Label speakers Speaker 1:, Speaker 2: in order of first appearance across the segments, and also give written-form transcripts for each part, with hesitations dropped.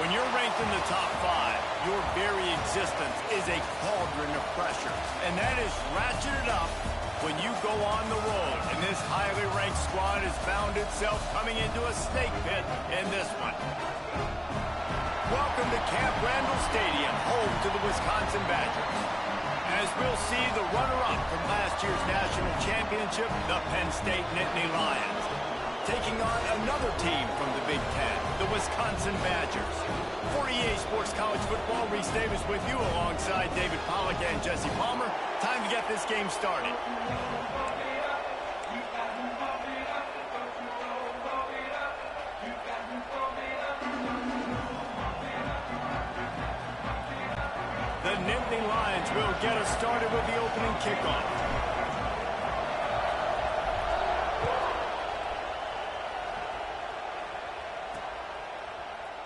Speaker 1: When you're ranked in the top 5, your very existence is a cauldron of pressure. And that is ratcheted up when you go on the road. And this highly ranked squad has found itself coming into a snake pit in this one. Welcome to Camp Randall Stadium, home to the Wisconsin Badgers. As we'll see the runner-up from last year's national championship, the Penn State Nittany Lions, taking on another team from the Big Ten, the Wisconsin Badgers. For EA Sports College Football, Reese Davis with you alongside David Pollack and Jesse Palmer. Time to get this game started. The Nittany Lions will get us started with the opening kickoff.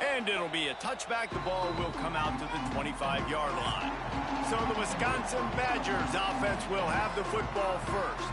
Speaker 1: And it'll be a touchback. The ball will come out to the 25-yard line. So the Wisconsin Badgers offense will have the football first.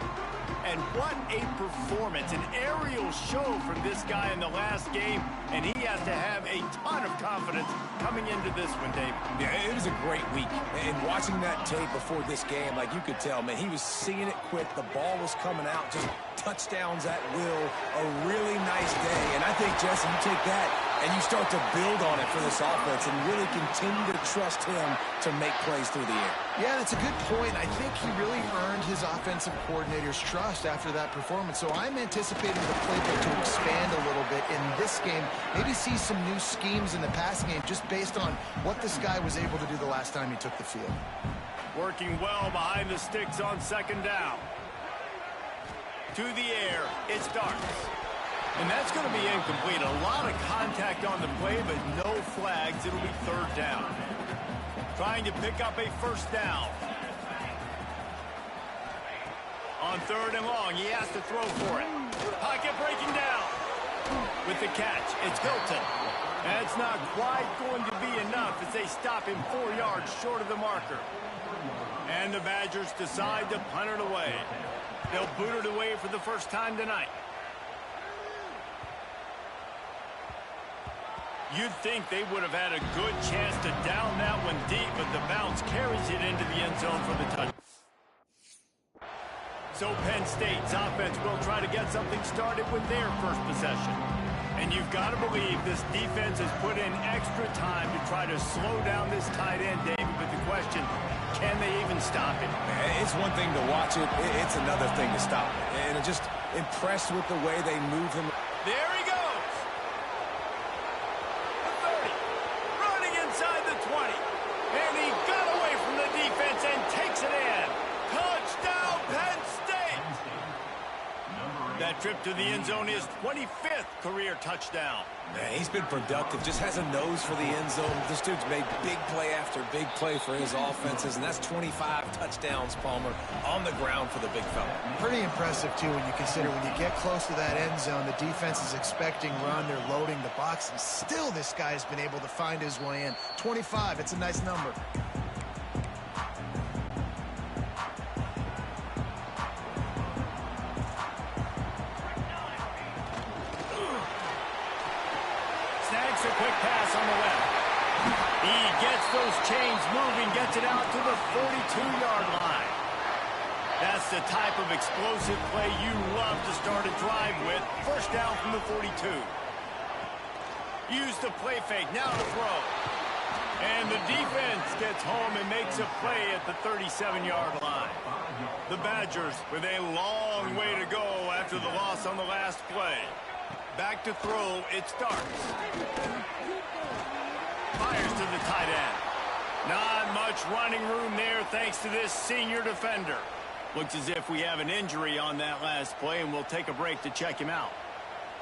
Speaker 1: And what a performance, an aerial show from this guy in the last game, and he has to have a ton of confidence coming into this one, Dave.
Speaker 2: Yeah, it was a great week. And watching that tape before this game, like you could tell, man, he was seeing it quick. The ball was coming out, just touchdowns at will. A really nice day. And I think, Jesse, you take that and you start to build on it for this offense and really continue to trust him to make plays through the air.
Speaker 3: Yeah, that's a good point. I think he really earned his offensive coordinator's trust after that performance. So I'm anticipating the playbook to expand a little bit in this game. Maybe see some new schemes in the passing game just based on what this guy was able to do the last time he took the field.
Speaker 1: Working well behind the sticks on second down. To the air, it starts. And that's going to be incomplete. A lot of contact on the play, but no flags. It'll be third down. Trying to pick up a first down. On third and long, he has to throw for it. Pocket breaking down. With the catch, it's Hilton. That's not quite going to be enough as they stop him 4 yards short of the marker. And the Badgers decide to punt it away. They'll boot it away for the first time tonight. You'd think they would have had a good chance to down that one deep, but the bounce carries it into the end zone for the touchdown. So Penn State's offense will try to get something started with their first possession. And you've got to believe this defense has put in extra time to try to slow down this tight end, David. But the question, can they even stop it?
Speaker 2: It's one thing to watch it. It's another thing to stop it. And I'm just impressed with the way they move him.
Speaker 1: There he goes. And he got away from the defense and takes it in. Touchdown, Penn State! That trip to the end zone is 25th career touchdown.
Speaker 2: Man, he's been productive, just has a nose for the end zone. This dude's made big play after big play for his offenses, and that's 25 touchdowns, Palmer, on the ground for the big fella.
Speaker 3: Pretty impressive, too, when you consider when you get close to that end zone, the defense is expecting run, they're loading the box, and still this guy's been able to find his way in. 25, it's a nice number.
Speaker 1: Snags a quick pass on the left. He gets those chains moving, gets it out to the 42-yard line. That's the type of explosive play you love to start a drive with. First down from the 42. Use the play fake, now to throw. And the defense gets home and makes a play at the 37-yard line. The Badgers with a long way to go after the loss on the last play. Back to throw, it starts. Fires to the tight end. Not much running room there thanks to this senior defender. Looks as if we have an injury on that last play, and we'll take a break to check him out.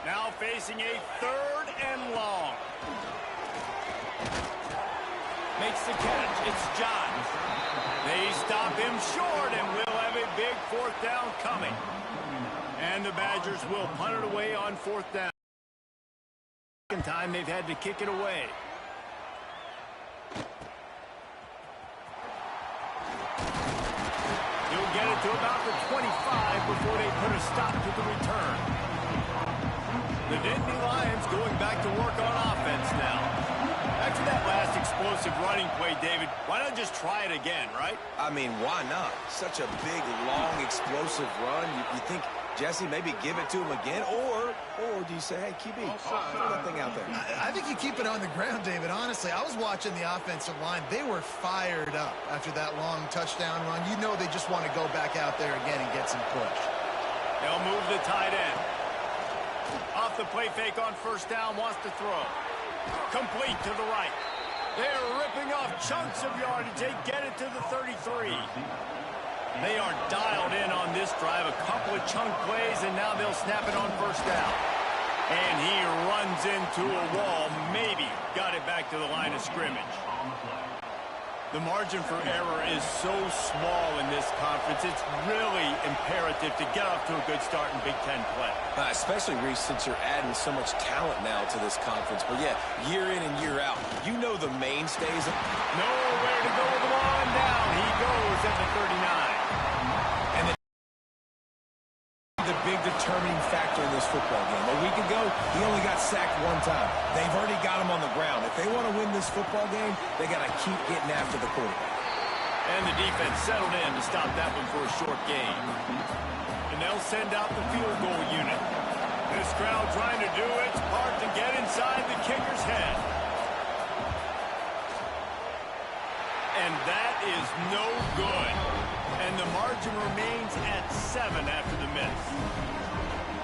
Speaker 1: Now facing a third and long. Makes the catch. It's John. They stop him short, and we'll have a big fourth down coming. And the Badgers will punt it away on fourth down. Second time they've had to kick it away. He'll get it to about the 25 before they put a stop to the return. The Nittany Lions going back to work on offense now. impressive running play, David. Why not just try it again, right?
Speaker 2: I mean, why not? Such a big, long, explosive run. You think Jesse maybe give it to him again, or do you say, hey, QB, throw that thing out there?
Speaker 3: I think you keep it on the ground, David. Honestly, I was watching the offensive line. They were fired up after that long touchdown run. You know they just want to go back out there again and get some push.
Speaker 1: They'll move the tight end. Off the play fake on first down, wants to throw. Complete to the right. They're ripping off chunks of yardage. They get it to the 33. They are dialed in on this drive. A couple of chunk plays, and now they'll snap it on first down. And he runs into a wall. Maybe got it back to the line of scrimmage. The margin for error is so small in this conference. It's really imperative to get off to a good start in Big Ten play.
Speaker 2: Especially, Reese, since you're adding so much talent now to this conference. But, yeah, year in and year out, you know the mainstays.
Speaker 1: Nowhere to go with the ball, and down he goes at the 39.
Speaker 2: The big determining factor in this football game. A week ago, he only got sacked one time. They've already got him on the ground. If they want to win this football game, they got to keep getting after the quarterback.
Speaker 1: And the defense settled in to stop that one for a short gain. And they'll send out the field goal unit. This crowd trying to do its part to get inside the kicker's head. And that is no good. And the margin remains at 7 after the miss.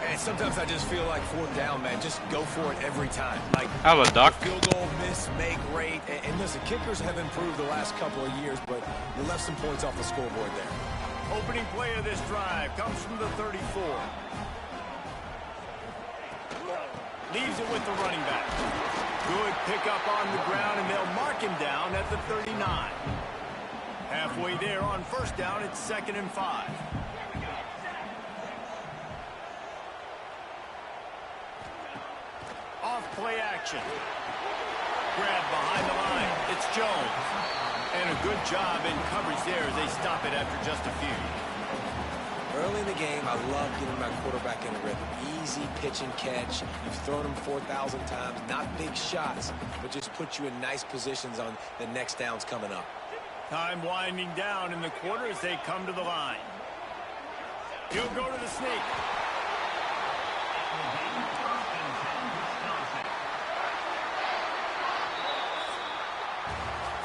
Speaker 2: And sometimes I just feel like fourth down, man. Just go for it every time. Like,
Speaker 4: Hello, Doc.
Speaker 2: Field goal, miss, make, rate. And listen, kickers have improved the last couple of years, but you left some points off the scoreboard there.
Speaker 1: Opening play of this drive comes from the 34. Leaves it with the running back. Good pickup on the ground, and they'll mark him down at the 39. Halfway there on first down, it's 2nd and 5. Off play action. Grab behind the line. It's Jones. And a good job in coverage there as they stop it after just a few.
Speaker 2: Early in the game, I love getting my quarterback in a rhythm. Easy pitch and catch. You've thrown him 4,000 times. Not big shots, but just put you in nice positions on the next downs coming up.
Speaker 1: Time winding down in the quarter as they come to the line. He'll go to the sneak.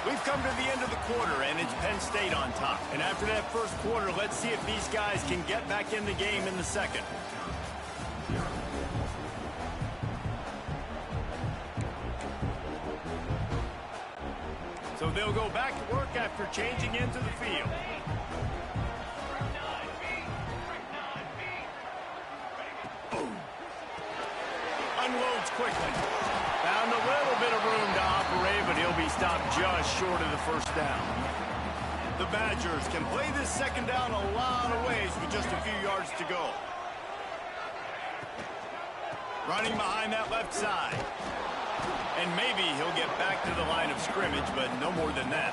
Speaker 1: We've come to the end of the quarter, and it's Penn State on top. And after that first quarter, let's see if these guys can get back in the game in the second. So they'll go back to work after changing into the field. Unloads quickly. Found a little bit of room to operate, but he'll be stopped just short of the first down. The Badgers can play this second down a lot of ways with just a few yards to go. Running behind that left side. And maybe he'll get back to the line of scrimmage, but no more than that.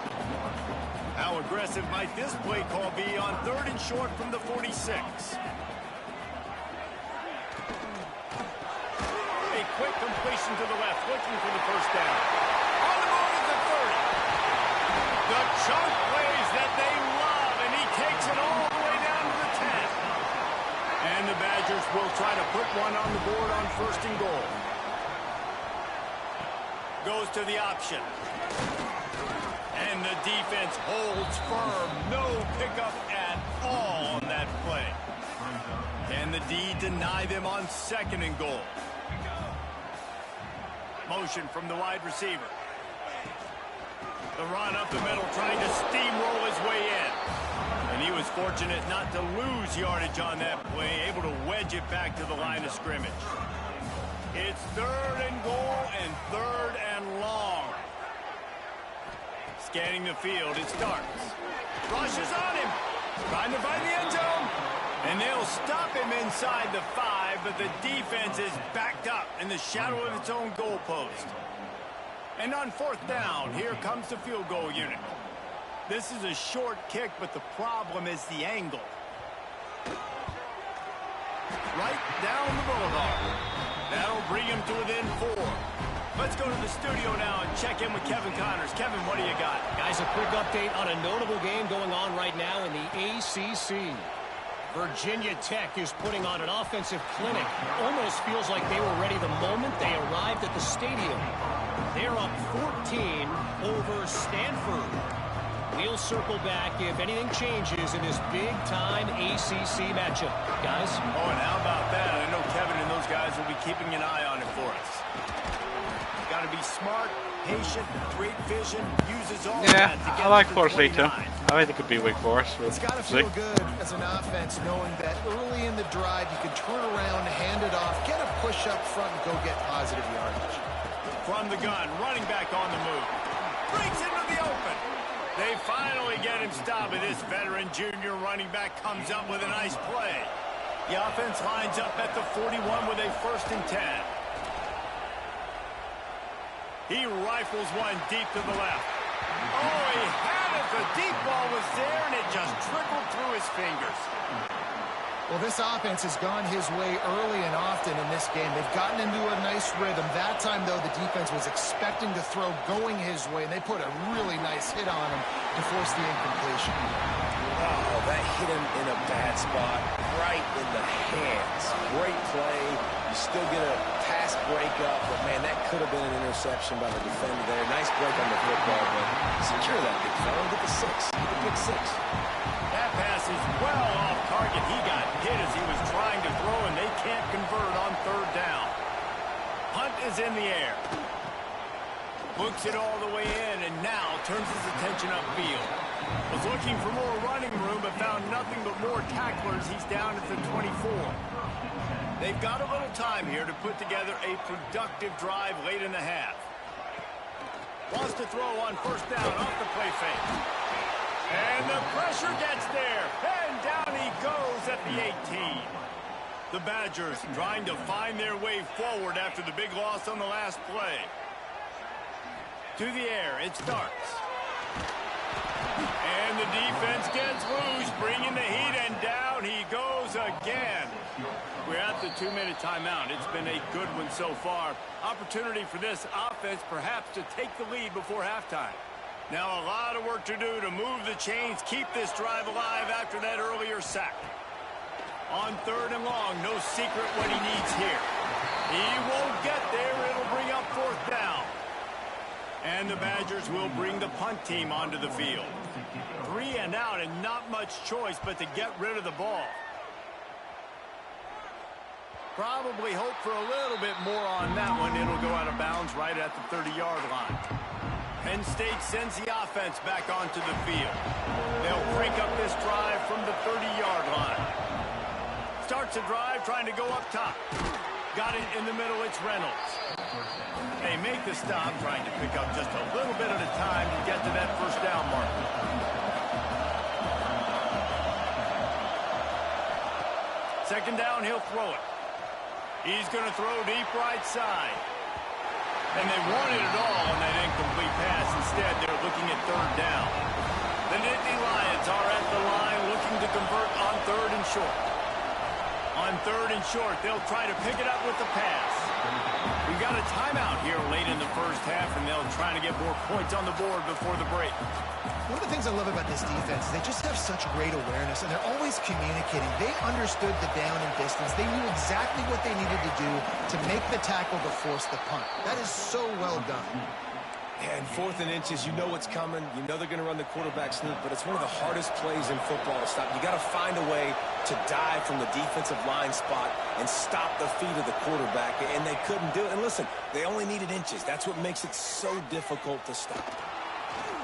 Speaker 1: How aggressive might this play call be on 3rd and short from the 46? A quick completion to the left, looking for the first down. On the move at the 30. The chunk plays that they love, and he takes it all the way down to the 10. And the Badgers will try to put one on the board on 1st and goal. Goes to the option. And the defense holds firm. No pickup at all on that play. Can the D deny them on 2nd and goal? Motion from the wide receiver. The run up the middle, trying to steamroll his way in. And he was fortunate not to lose yardage on that play, able to wedge it back to the line of scrimmage. It's 3rd and goal and 3rd and long. Scanning the field, it starts. Rushes on him. Trying to find the end zone. And they'll stop him inside the 5, but the defense is backed up in the shadow of its own goalpost. And on 4th down, here comes the field goal unit. This is a short kick, but the problem is the angle. Right down the boulevard. That'll bring him to within 4. Let's go to the studio now and check in with Kevin Connors. Kevin, what do you got?
Speaker 4: Guys, a quick update on a notable game going on right now in the ACC. Virginia Tech is putting on an offensive clinic. Almost feels like they were ready the moment they arrived at the stadium. They're up 14 over Stanford. We'll circle back if anything changes in this big-time ACC matchup. Guys?
Speaker 1: Oh, and how about that? I know Kevin and those guys will be keeping an eye on it for us. Got to be smart, patient, great vision, uses all
Speaker 5: Yeah,
Speaker 1: that to get
Speaker 5: I like
Speaker 1: to
Speaker 5: Force League too.
Speaker 1: 29.
Speaker 5: I think it could be Wake Forest.
Speaker 3: It's got to feel good as an offense knowing that early in the drive you can turn around, hand it off, get a push up front, and go get positive yardage.
Speaker 1: From the gun, running back on the move. Breaks into the open. They finally get him stopped, and this veteran junior running back comes up with a nice play. The offense lines up at the 41 with a 1st and 10. He rifles one deep to the left. Oh, he had it. The deep ball was there, and it just trickled through his fingers.
Speaker 3: Well, this offense has gone his way early and often in this game. They've gotten into a nice rhythm. That time, though, the defense was expecting to throw going his way, and they put a really nice hit on him to force the incompletion.
Speaker 2: Oh, that hit him in a bad spot, right in the hands. Great play. You still get a pass breakup, but, man, that could have been an interception by the defender there. Nice break on the football, but secure that big fella. Get the 6. Get the big 6.
Speaker 1: That pass is well off target. He got hit as he was trying to throw, and they can't convert on 3rd down. Hunt is in the air. Looks it all the way in, and now turns his attention upfield. Was looking for more running room, but found nothing but more tacklers. He's down at the 24. They've got a little time here to put together a productive drive late in the half. Wants to throw on 1st down off the play fake. And the pressure gets there. And down he goes at the 18. The Badgers trying to find their way forward after the big loss on the last play. To the air, it starts. And the defense gets loose, bringing the heat, and down he goes again. We're at the 2-minute timeout. It's been a good one so far. Opportunity for this offense perhaps to take the lead before halftime. Now a lot of work to do to move the chains, keep this drive alive after that earlier sack. On 3rd and long, no secret what he needs here. He won't get there. It'll bring up 4th down. And the Badgers will bring the punt team onto the field. 3 and out, and not much choice but to get rid of the ball. Probably hope for a little bit more on that one. It'll go out of bounds right at the 30-yard line. Penn State sends the offense back onto the field. They'll break up this drive from the 30-yard line. Starts a drive trying to go up top. Got it in the middle. It's Reynolds. They make the stop, trying to pick up just a little bit at a time to get to that 1st down marker. Second down, he'll throw it. He's going to throw deep right side. And they wanted it all on that incomplete pass. Instead, they're looking at 3rd down. The Nittany Lions are at the line looking to convert on 3rd and short. On 3rd and short, they'll try to pick it up with the pass. We've got a timeout here late in the 1st half, and they'll try to get more points on the board before the break.
Speaker 3: One of the things I love about this defense is they just have such great awareness, and they're always communicating. They understood the down and distance. They knew exactly what they needed to do to make the tackle to force the punt. That is so well done.
Speaker 2: And 4th and inches, you know what's coming. You know they're going to run the quarterback sneak, but it's one of the hardest plays in football to stop. You got to find a way to dive from the defensive line spot and stop the feet of the quarterback, and they couldn't do it. And listen, they only needed inches. That's what makes it so difficult to stop.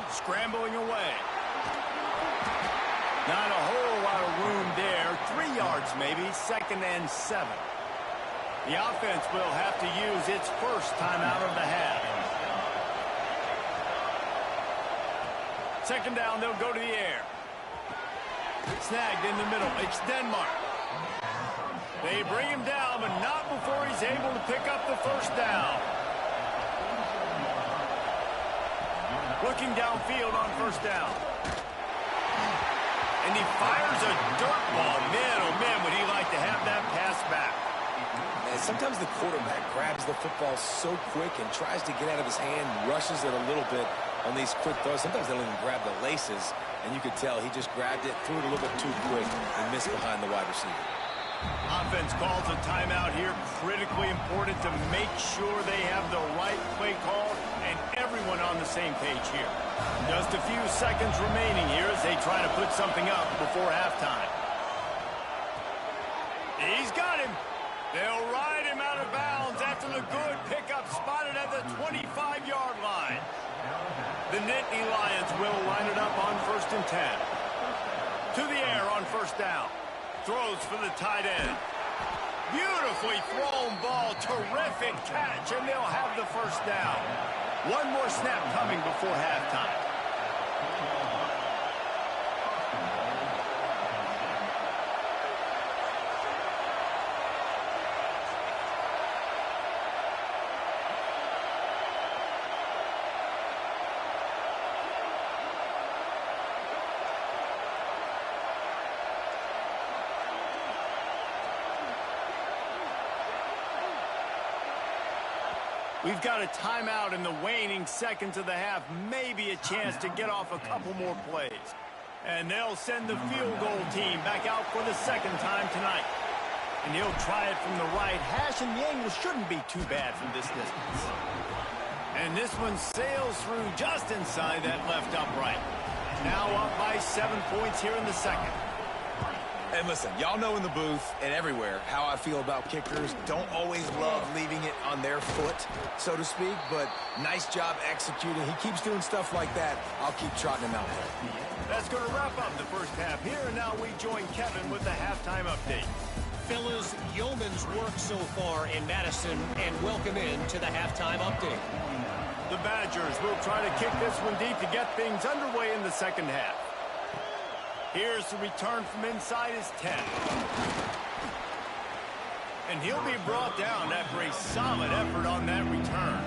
Speaker 1: Scrambling away. Not a whole lot of room there. 3 yards maybe, 2nd and 7. The offense will have to use its 1st timeout of the half. 2nd down, they'll go to the air. Snagged in the middle. It's Denmark. They bring him down, but not before he's able to pick up the 1st down. Looking downfield on 1st down. And he fires a dirt ball. Man, oh man, would he like to have that pass back.
Speaker 2: And sometimes the quarterback grabs the football so quick and tries to get out of his hand, rushes it a little bit on these quick throws. Sometimes they don't even grab the laces, and you could tell he just grabbed it, threw it a little bit too quick, and missed behind the wide receiver.
Speaker 1: Offense calls a timeout here. Critically important to make sure they have the right play call and everyone on the same page here. Just a few seconds remaining here as they try to put something up before halftime. He's got him. They'll ride him out of bounds after the good pickup spotted at the 25-yard line. The Nittany Lions will line it up on 1st and 10. To the air on 1st down. Throws for the tight end. Beautifully thrown ball. Terrific catch, and they'll have the 1st down. One more snap coming before halftime. We've got a timeout in the waning seconds of the half. Maybe a chance to get off a couple more plays. And they'll send the field goal team back out for the 2nd time tonight. And he'll try it from the right hash, and the angle shouldn't be too bad from this distance. And this one sails through just inside that left upright. Now up by 7 points here in the 2nd.
Speaker 2: And listen, y'all know in the booth and everywhere how I feel about kickers. Don't always love leaving it on their foot, so to speak, but nice job executing. He keeps doing stuff like that. I'll keep trotting him out there.
Speaker 1: That's going to wrap up the first half here, and now we join Kevin with the halftime update.
Speaker 4: Fellas, yeoman's work so far in Madison, and welcome in to the halftime update.
Speaker 1: The Badgers will try to kick this one deep to get things underway in the 2nd half. Here's the return from inside his 10. And he'll be brought down after a solid effort on that return.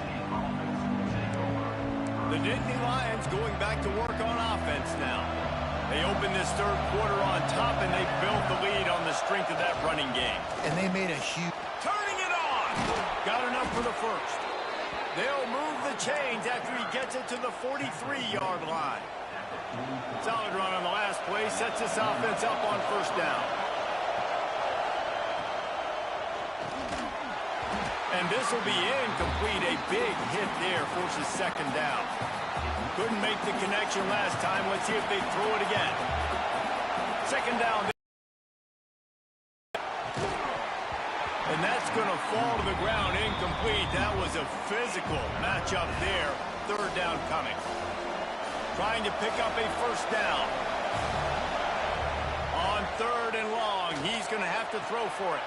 Speaker 1: The Nittany Lions going back to work on offense now. They open this 3rd quarter on top, and they built the lead on the strength of that running game.
Speaker 3: And they made a huge...
Speaker 1: Turning it on! Got enough for the 1st. They'll move the chains after he gets it to the 43-yard line. Solid run on the last play. Sets this offense up on 1st down. And this will be incomplete. A big hit there forces 2nd down. Couldn't make the connection last time. Let's see if they throw it again. 2nd down. And that's going to fall to the ground incomplete. That was a physical matchup there. 3rd down coming. Trying to pick up a 1st down. On 3rd and long, he's going to have to throw for it.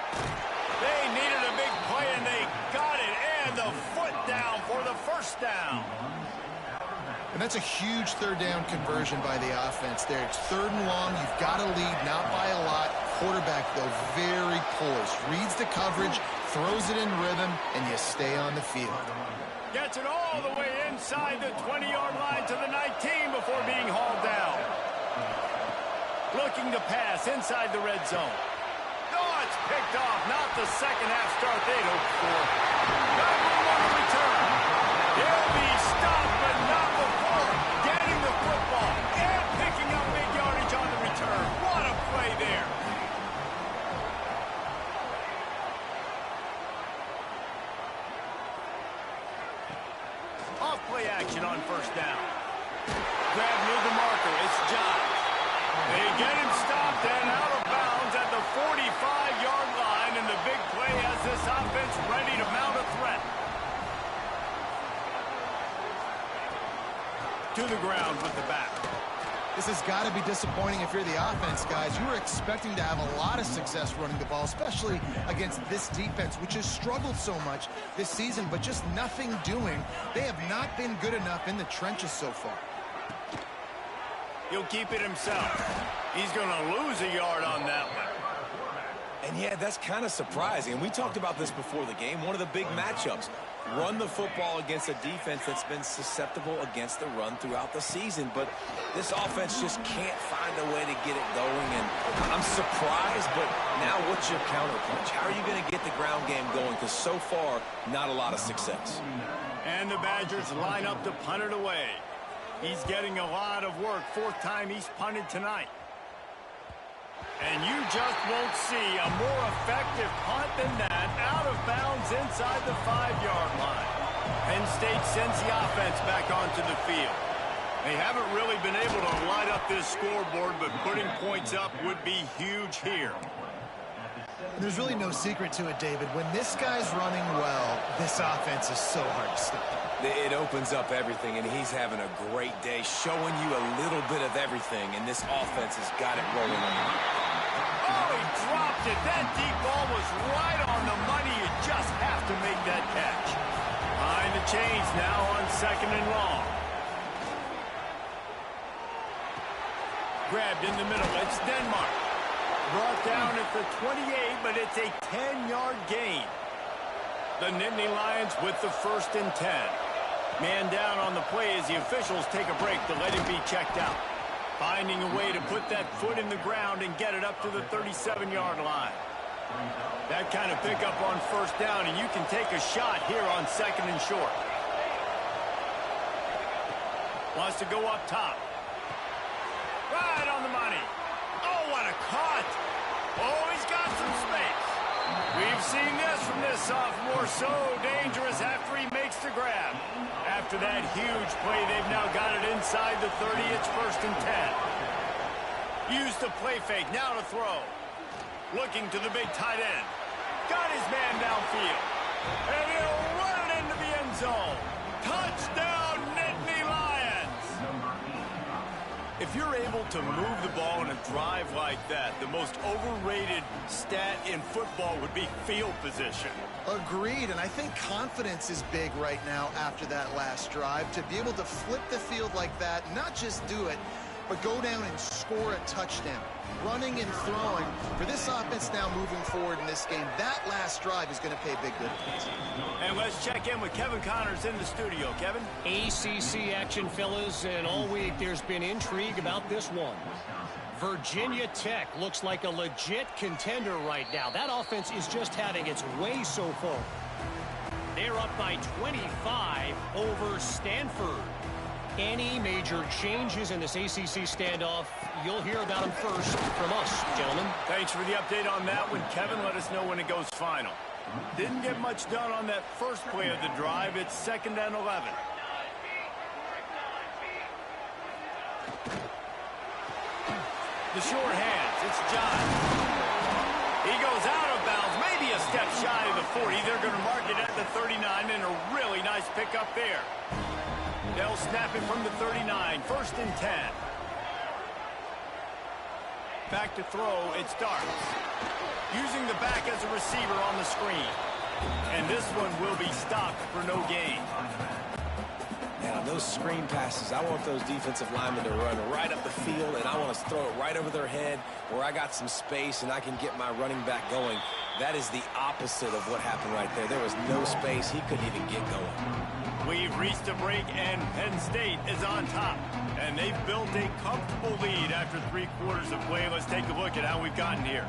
Speaker 1: They needed a big play, and they got it. And the foot down for the 1st down.
Speaker 3: And that's a huge 3rd down conversion by the offense there. It's 3rd and long. You've got to lead, not by a lot. Quarterback, though, very poised. Reads the coverage, throws it in rhythm, and you stay on the field.
Speaker 1: Gets it all the way inside the 20-yard line to the 19 before being hauled down. Looking to pass inside the red zone. Oh, it's picked off. Not the 2nd half start they'd hoped for. Got room on the return. He'll be stopped, but not before getting the football and picking up big yardage on the return. What a play there. Off-play action on 1st down. Grab near the marker. It's Jones. They get him stopped and out of bounds at the 45-yard line, and the big play has this offense ready to mount a threat. To the ground with the back.
Speaker 3: This has got to be disappointing if you're the offense, guys. You were expecting to have a lot of success running the ball, especially against this defense, which has struggled so much this season, but just nothing doing. They have not been good enough in the trenches so far.
Speaker 1: He'll keep it himself. He's going to lose a yard on that one.
Speaker 2: And yeah, that's kind of surprising. We talked about this before the game. One of the big matchups. run the football against a defense that's been susceptible against the run throughout the season. But this offense just can't find a way to get it going. And I'm surprised, but now what's your counterpunch? How are you going to get the ground game going? Because so far, not a lot of success.
Speaker 1: And the Badgers line up to punt it away. He's getting a lot of work. Fourth time he's punted tonight. And you just won't see a more effective punt than that, out of bounds inside the 5-yard line. Penn State sends the offense back onto the field. They haven't really been able to light up this scoreboard, but putting points up would be huge here.
Speaker 3: There's really no secret to it, David. When this guy's running well, this offense is so hard to stop.
Speaker 2: It opens up everything, and he's having a great day, showing you a little bit of everything, and this offense has got it rolling on.
Speaker 1: Oh, he dropped it. That deep ball was right on the money. You just have to make that catch. Behind the chains now on 2nd and long. Grabbed in the middle. It's Denmark. Brought down at the 28, but it's a 10-yard gain. The Nittany Lions with the 1st and 10. Man down on the play as the officials take a break to let him be checked out. Finding a way to put that foot in the ground and get it up to the 37-yard line. That kind of pickup on 1st down, and you can take a shot here on 2nd and short. Wants to go up top. Right on the money. Oh, what a cut. Oh, he's got some space. We've seen this from this sophomore, so dangerous after he makes the grab. After that huge play, they've now got it inside the 30. It's 1st and 10. Use the play fake, now to throw. Looking to the big tight end. Got his man downfield. And he'll run it into the end zone. Touchdown, Nittany Lions! If you're able to move the ball in a drive like that, the most overrated stat in football would be field position.
Speaker 3: Agreed, and I think confidence is big right now after that last drive. To be able to flip the field like that, not just do it, but go down and score a touchdown. Running and throwing, for this offense now moving forward in this game, that last drive is going to pay big dividends.
Speaker 1: And let's check in with Kevin Connors in the studio. Kevin?
Speaker 4: ACC action, fellas, and all week there's been intrigue about this one. Virginia Tech looks like a legit contender right now. That offense is just having its way so far. They're up by 25 over Stanford. Any major changes in this ACC standoff, you'll hear about them first from us, gentlemen.
Speaker 1: Thanks for the update on that one, Kevin. Let us know when it goes final. Didn't get much done on that first play of the drive. It's 2nd and 11. The short hands. It's John. He goes out of bounds, maybe a step shy of the 40. They're going to mark it at the 39, and a really nice pickup there. They'll snap it from the 39. 1st and 10. Back to throw. It starts. Using the back as a receiver on the screen. And this one will be stopped for no gain.
Speaker 2: Man, on those screen passes, I want those defensive linemen to run right up the field, and I want to throw it right over their head where I got some space and I can get my running back going. That is the opposite of what happened right there. There was no space. He couldn't even get going.
Speaker 1: We've reached a break, and Penn State is on top. And they've built a comfortable lead after 3 quarters of play. Let's take a look at how we've gotten here.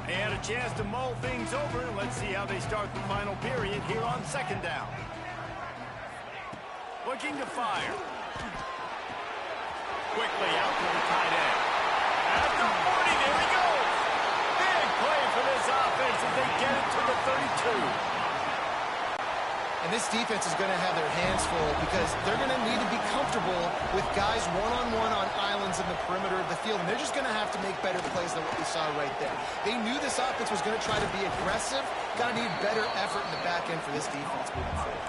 Speaker 1: They had a chance to mull things over. Let's see how they start the final period here on 2nd down. Looking to fire. Quickly out to the tight end. At the 40, there he goes. Big play for this offense as they get it to the 32.
Speaker 3: And this defense is going to have their hands full because they're going to need to be comfortable with guys one-on-one on islands in the perimeter of the field. And they're just going to have to make better plays than what we saw right there. They knew this offense was going to try to be aggressive. Got to need better effort in the back end for this defense moving forward.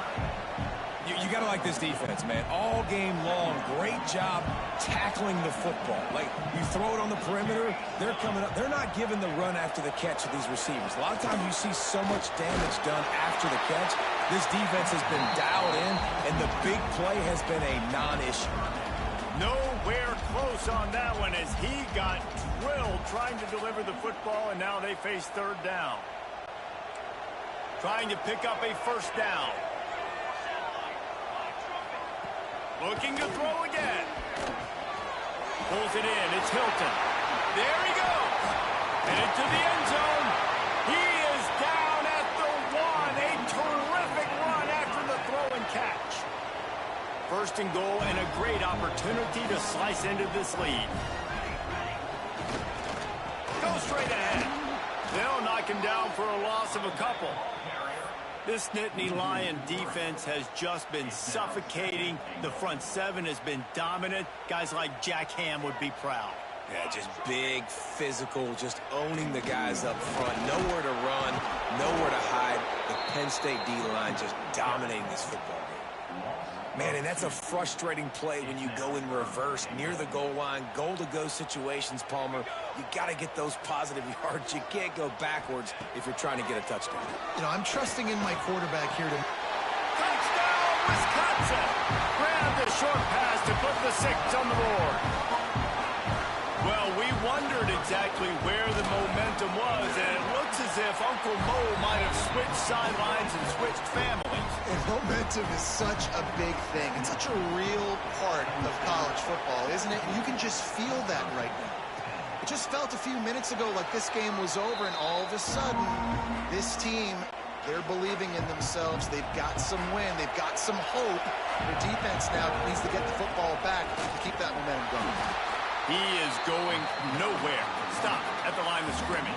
Speaker 2: You got to like this defense, man. All game long, great job tackling the football. Like, you throw it on the perimeter, they're coming up. They're not giving the run after the catch to these receivers. A lot of times you see so much damage done after the catch. This defense has been dialed in, and the big play has been a non-issue.
Speaker 1: Nowhere close on that one as he got drilled trying to deliver the football, and now they face third down. Trying to pick up a first down. Looking to throw again. Pulls it in. It's Hilton. There he goes. Headed to the end zone. He is down at the 1. A terrific run after the throw and catch. First and goal and a great opportunity to slice into this lead. Go straight ahead. They'll knock him down for a loss of a couple. This Nittany Lion defense has just been suffocating. The front seven has been dominant. Guys like Jack Ham would be proud.
Speaker 2: Yeah, just big, physical, just owning the guys up front. Nowhere to run, nowhere to hide. The Penn State D-line just dominating this football game. Man, and that's a frustrating play when you go in reverse near the goal line, goal-to-go situations, Palmer. You got to get those positive yards. You can't go backwards if you're trying to get a touchdown.
Speaker 3: You know, I'm trusting in my quarterback here to...
Speaker 1: Touchdown, Wisconsin! Grabbed the short pass to put the 6 on the board. Well, we wondered exactly where the momentum was, and it looks as if Uncle Mo might have switched sidelines and switched families.
Speaker 3: And momentum is such a big thing. It's such a real part of college football, isn't it? And you can just feel that right now. It just felt a few minutes ago like this game was over, and all of a sudden, this team, they're believing in themselves. They've got some win. They've got some hope. Their defense now needs to get the football back to keep that momentum going.
Speaker 1: He is going nowhere. Stop at the line of scrimmage.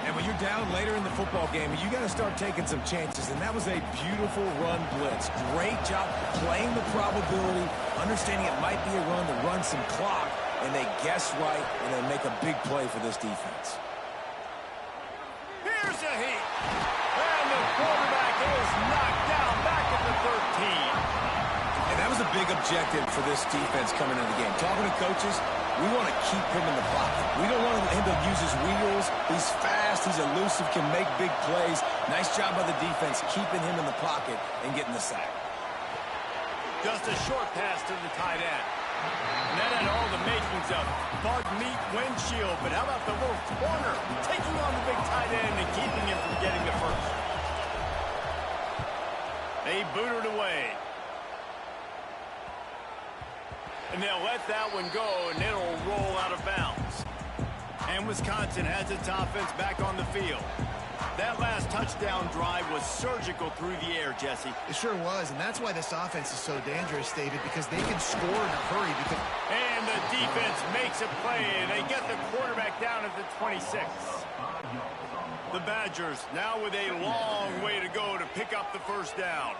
Speaker 2: And when you're down later in the football game, you got to start taking some chances. And that was a beautiful run blitz. Great job playing the probability, understanding it might be a run to run some clock, and they guess right, and they make a big play for this defense.
Speaker 1: Here's a heat. And the quarterback is knocked down back at the 13.
Speaker 2: And that was a big objective for this defense coming into the game. Talking to coaches, we want to keep him in the pocket. We don't want him to use his wheels. He's fast, he's elusive, can make big plays. Nice job by the defense keeping him in the pocket and getting the sack.
Speaker 1: Just a short pass to the tight end. And that had all the makings of bug meat windshield. But how about the little corner taking on the big tight end and keeping him from getting the first? They booted away. And they'll let that one go, and it'll roll out of bounds. And Wisconsin has its offense back on the field. That last touchdown drive was surgical through the air, Jesse.
Speaker 3: It sure was, and that's why this offense is so dangerous, David, because they can score in a hurry.
Speaker 1: And the defense makes a play, and they get the quarterback down at the 26. The Badgers now with a long way to go to pick up the first down.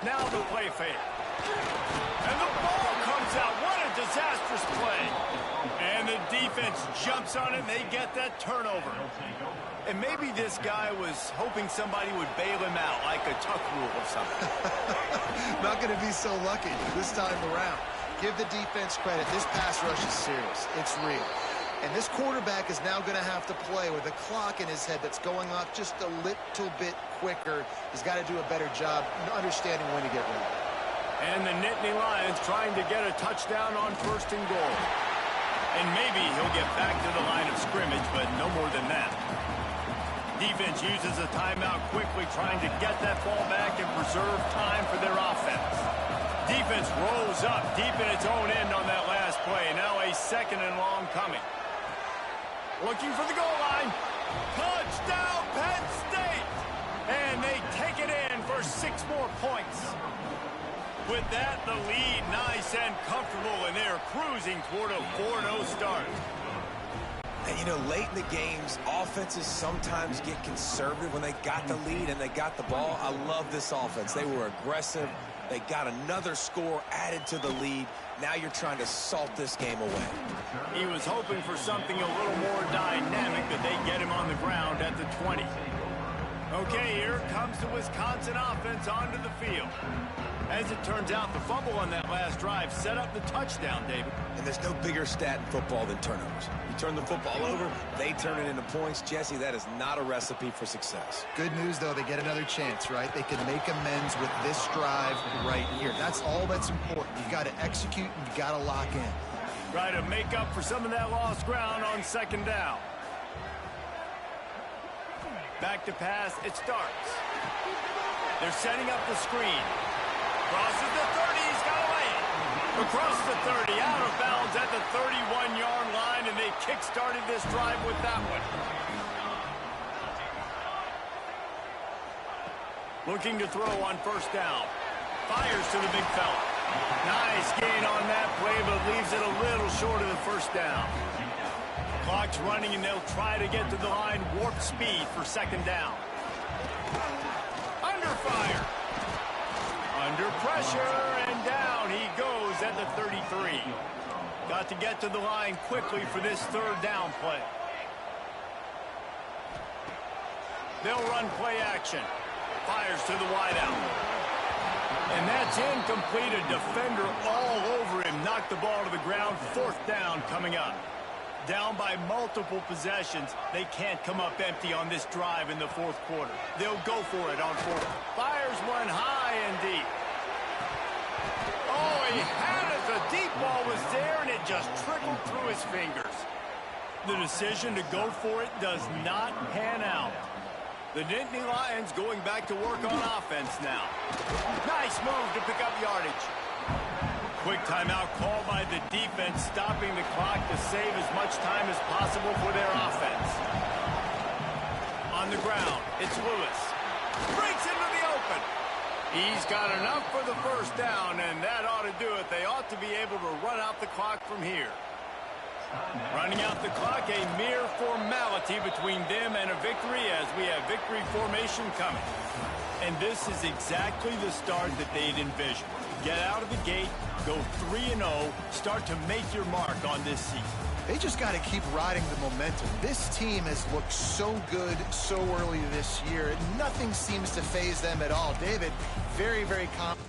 Speaker 1: Now the play fake. And the ball comes out. What a disastrous play. And the defense jumps on it, and they get that turnover. And maybe this guy was hoping somebody would bail him out, like a tuck rule or something.
Speaker 3: Not going to be so lucky this time around. Give the defense credit. This pass rush is serious. It's real. And this quarterback is now going to have to play with a clock in his head that's going off just a little bit quicker. He's got to do a better job understanding when to get ready.
Speaker 1: And the Nittany Lions trying to get a touchdown on first and goal. And maybe he'll get back to the line of scrimmage, but no more than that. Defense uses a timeout quickly, trying to get that ball back and preserve time for their offense. Defense rolls up deep in its own end on that last play. Now a second and long coming. Looking for the goal line. Touchdown, Penn State! And they take it in for 6 more points. With that, the lead nice and comfortable, and they're cruising toward a 4-0 start.
Speaker 2: And, you know, late in the games, offenses sometimes get conservative when they got the lead and they got the ball. I love this offense. They were aggressive. They got another score added to the lead. Now you're trying to salt this game away.
Speaker 1: He was hoping for something a little more dynamic, but they get him on the ground at the 20. Okay, here comes the Wisconsin offense onto the field. As it turns out, the fumble on that last drive set up the touchdown, David.
Speaker 2: And there's no bigger stat in football than turnovers. You turn the football over, they turn it into points. Jesse, that is not a recipe for success.
Speaker 3: Good news, though, they get another chance, right? They can make amends with this drive right here. That's all that's important. You've got to execute and you've got to lock in.
Speaker 1: Try to make up for some of that lost ground on second down. Back to pass, it starts. They're setting up the screen. Crosses the 30, he's got to lay it. Across the 30, out of bounds at the 31-yard line, and they kick-started this drive with that one. Looking to throw on first down. Fires to the big fella. Nice gain on that play, but leaves it a little short of the first down. Clock's running, and they'll try to get to the line. Warp speed for second down. Under fire. Under pressure, and down he goes at the 33. Got to get to the line quickly for this third down play. They'll run play action. Fires to the wideout. And that's incomplete. A defender all over him. Knocked the ball to the ground. Fourth down coming up. Down by multiple possessions. They can't come up empty on this drive in the fourth quarter. They'll go for it on fourth. Fires one high and deep. Oh, he had it. The deep ball was there, and it just trickled through his fingers. The decision to go for it does not pan out. The Nittany Lions going back to work on offense now. Nice move to pick up yardage. Quick timeout call by the defense, stopping the clock to save as much time as possible for their offense. On the ground, it's Lewis. Breaks into the open. He's got enough for the first down, and that ought to do it. They ought to be able to run out the clock from here. Running out the clock, a mere formality between them and a victory as we have victory formation coming. And this is exactly the start that they'd envisioned. Get out of the gate, go 3-0, start to make your mark on this season.
Speaker 3: They just got to keep riding the momentum. This team has looked so good so early this year. Nothing seems to faze them at all. David, very, very confident.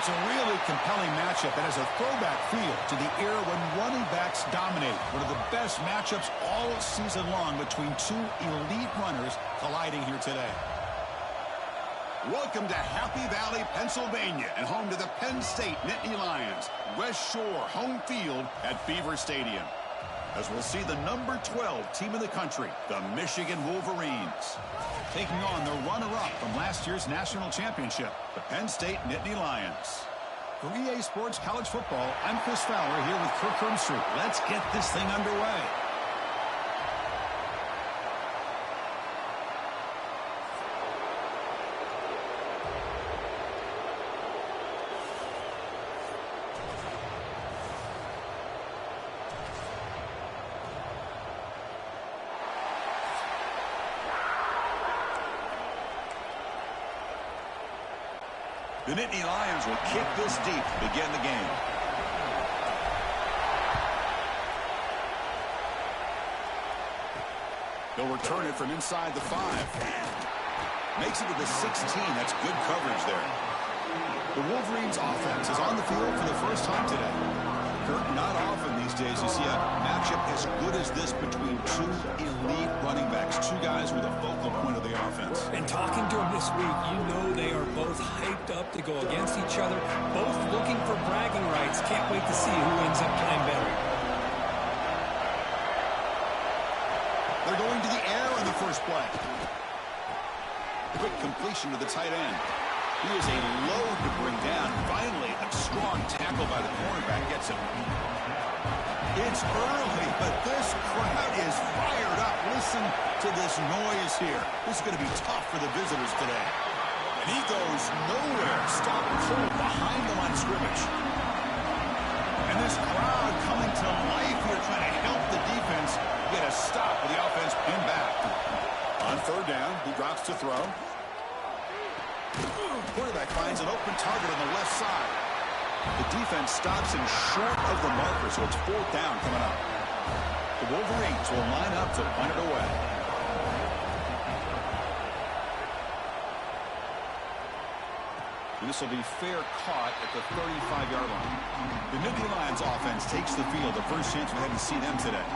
Speaker 5: It's a really compelling matchup that has a throwback feel to the era when running backs dominated. One of the best matchups all season long between two elite runners colliding here today. Welcome to Happy Valley, Pennsylvania, and home to the Penn State Nittany Lions. West Shore home field at Beaver Stadium. As we'll see the number 12 team in the country, the Michigan Wolverines, taking on the runner-up from last year's national championship, the Penn State Nittany Lions. For EA Sports College Football, I'm Chris Fowler here with Kirk Hermstreet. Let's get this thing underway. The Nittany Lions will kick this deep to begin the game. They'll return it from inside the 5. Makes it to the 16. That's good coverage there. The Wolverines' offense is on the field for the first time today. Kirk, not often these days you see a matchup as good as this between two elite running backs, two guys with a focal point of the offense.
Speaker 6: And talking to them this week, you know they are both hyped up to go against each other, both looking for bragging rights. Can't wait to see who ends up playing better.
Speaker 5: They're going to the air on the first play. Quick completion to the tight end. He is a load to bring down. Finally, a strong tackle by the cornerback gets him. It's early, but this crowd is fired up. Listen to this noise here. This is going to be tough for the visitors today. And he goes nowhere. Stop pull behind the line of scrimmage. And this crowd coming to life here trying to help the defense get a stop with the offense pinned back. On third down, he drops to throw. Quarterback finds an open target on the left side. The defense stops him short of the marker, so it's fourth down coming up. The Wolverines will line up to punt it away. And this will be fair caught at the 35-yard line. The Nittany Lions offense takes the field. The first chance we had to see them today.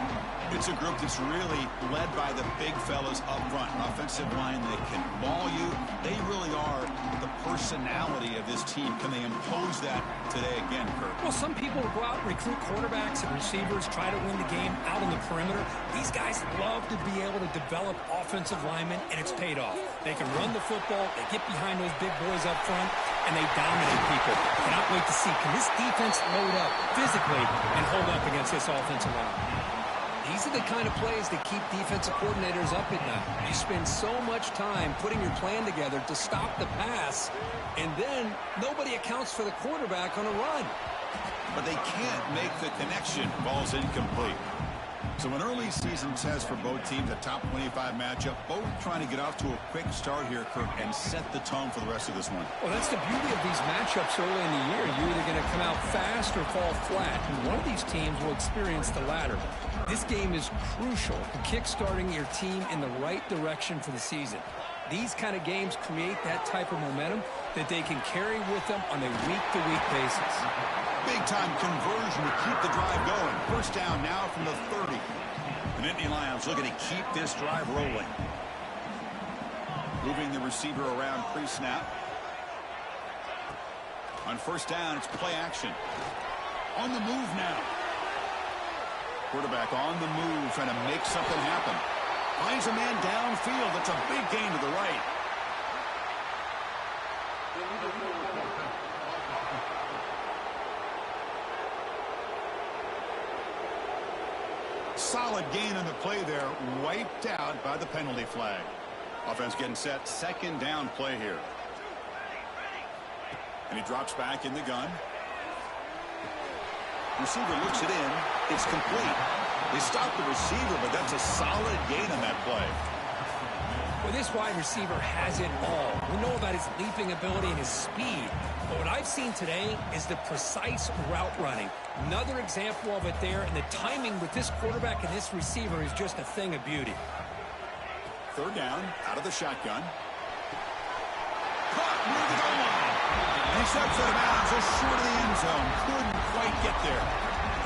Speaker 5: It's a group that's really led by the big fellas up front. An offensive line that can maul you. They really are the personality of this team. Can they impose that today again, Kirk?
Speaker 6: Well, some people will go out and recruit quarterbacks and receivers, try to win the game out on the perimeter. These guys love to be able to develop offensive linemen, and it's paid off. They can run the football, they get behind those big boys up front, and they dominate people. Cannot wait to see, can this defense load up physically and hold up against this offensive line? These are the kind of plays that keep defensive coordinators up at night. You spend so much time putting your plan together to stop the pass, and then nobody accounts for the quarterback on a run.
Speaker 5: But they can't make the connection. Ball's incomplete. So an early season test for both teams, a top 25 matchup. Both trying to get off to a quick start here, Kirk, and set the tone for the rest of this one.
Speaker 6: Well, that's the beauty of these matchups early in the year. You're either going to come out fast or fall flat, and one of these teams will experience the latter. This game is crucial to kick-starting your team in the right direction for the season. These kind of games create that type of momentum that they can carry with them on a week-to-week basis.
Speaker 5: Big-time conversion to keep the drive going. First down now from the 30. The Nittany Lions looking to keep this drive rolling. Moving the receiver around pre-snap. On first down, it's play action. On the move now. Quarterback on the move, trying to make something happen. Finds a man downfield. That's a big gain to the right. Solid gain on the play there. Wiped out by the penalty flag. Offense getting set. Second down play here. And he drops back in the gun. Receiver looks it in. It's complete. They stopped the receiver, but that's a solid gain on that play.
Speaker 6: Well, this wide receiver has it all. We know about his leaping ability and his speed. But what I've seen today is the precise route running. Another example of it there, and the timing with this quarterback and this receiver is just a thing of beauty.
Speaker 5: Third down, out of the shotgun. Caught near the goal line. And he steps out of bounds just short of the end zone. Couldn't quite get there.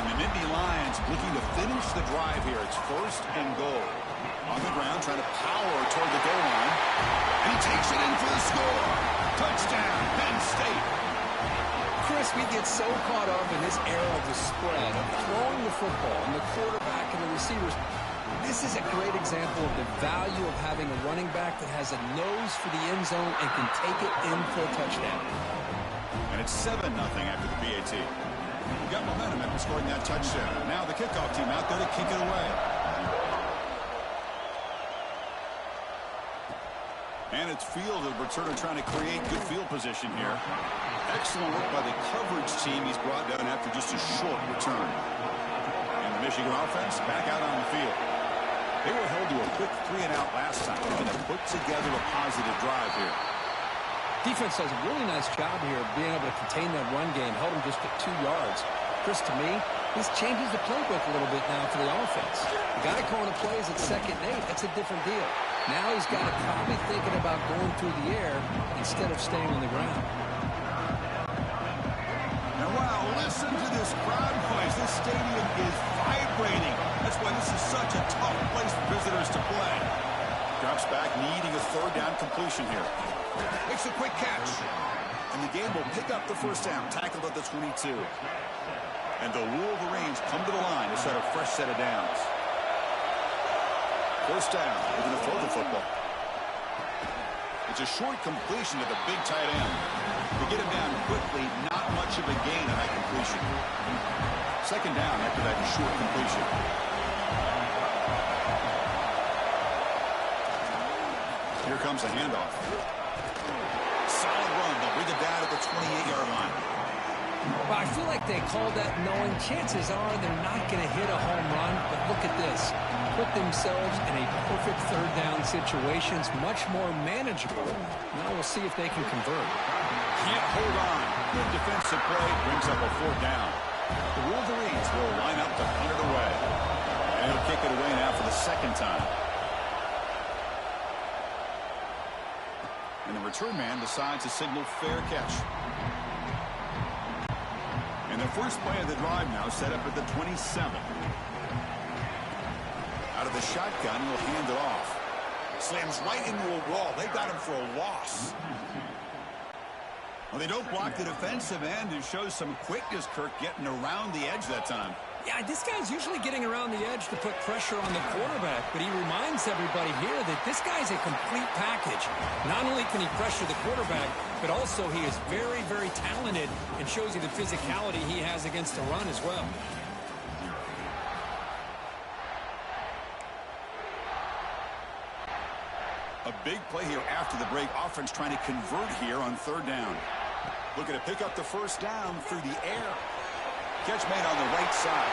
Speaker 5: And the Nittany Lions looking to finish the drive here. It's first and goal. On the ground, trying to power toward the goal line. And he takes it in for the score. Touchdown, Penn State.
Speaker 6: Chris, we get so caught up in this era of the spread, of throwing the football, and the quarterback and the receivers. This is a great example of the value of having a running back that has a nose for the end zone and can take it in for a touchdown.
Speaker 5: And it's 7-0 after the PAT. We got momentum after scoring that touchdown. Now the kickoff team out there to kick it away. And it's field of returner trying to create good field position here. Excellent work by the coverage team he's brought down after just a short return. And the Michigan offense back out on the field. They were held to a quick 3-and-out last time. They're going to put together a positive drive here.
Speaker 6: Defense does a really nice job here of being able to contain that run game, held him just at 2 yards. Chris, to me, this changes the playbook a little bit now for the offense. The guy calling the plays at 2nd and 8, that's a different deal. Now he's got to probably thinking about going through the air instead of staying on the ground.
Speaker 5: And wow, listen to this crowd noise. This stadium is vibrating. That's why this is such a tough place for visitors to play. Drops back, needing a 3rd down completion here. Makes a quick catch. And the game will pick up the 1st down, tackled at the 22. And the Wolverines come to the line to set a fresh set of downs. 1st down, they're going to throw the football. It's a short completion to the big tight end. To get him down quickly, not much of a gain on that completion. 2nd down after that short completion. Here comes a handoff. Solid run. They'll bring it down at the 28-yard line.
Speaker 6: Well, I feel like they called that knowing chances are they're not going to hit a home run, but look at this. Put themselves in a perfect 3rd down situation. It's much more manageable. Now we'll see if they can convert.
Speaker 5: Can't hold on. Good defensive play brings up a 4th down. The Wolverines will line up to punt it away. And he'll kick it away now for the 2nd time. And the return man decides to signal fair catch. And the first play of the drive now set up at the 27. Out of the shotgun, he'll hand it off. Slams right into a wall. They got him for a loss. Well, they don't block the defensive end and shows some quickness, Kirk, getting around the edge that time.
Speaker 6: Yeah, this guy's usually getting around the edge to put pressure on the quarterback, but he reminds everybody here that this guy's a complete package. Not only can he pressure the quarterback, but also he is very, very talented and shows you the physicality he has against the run as well.
Speaker 5: A big play here after the break. Offense trying to convert here on 3rd down. Looking to pick up the 1st down through the air. Catch made on the right side.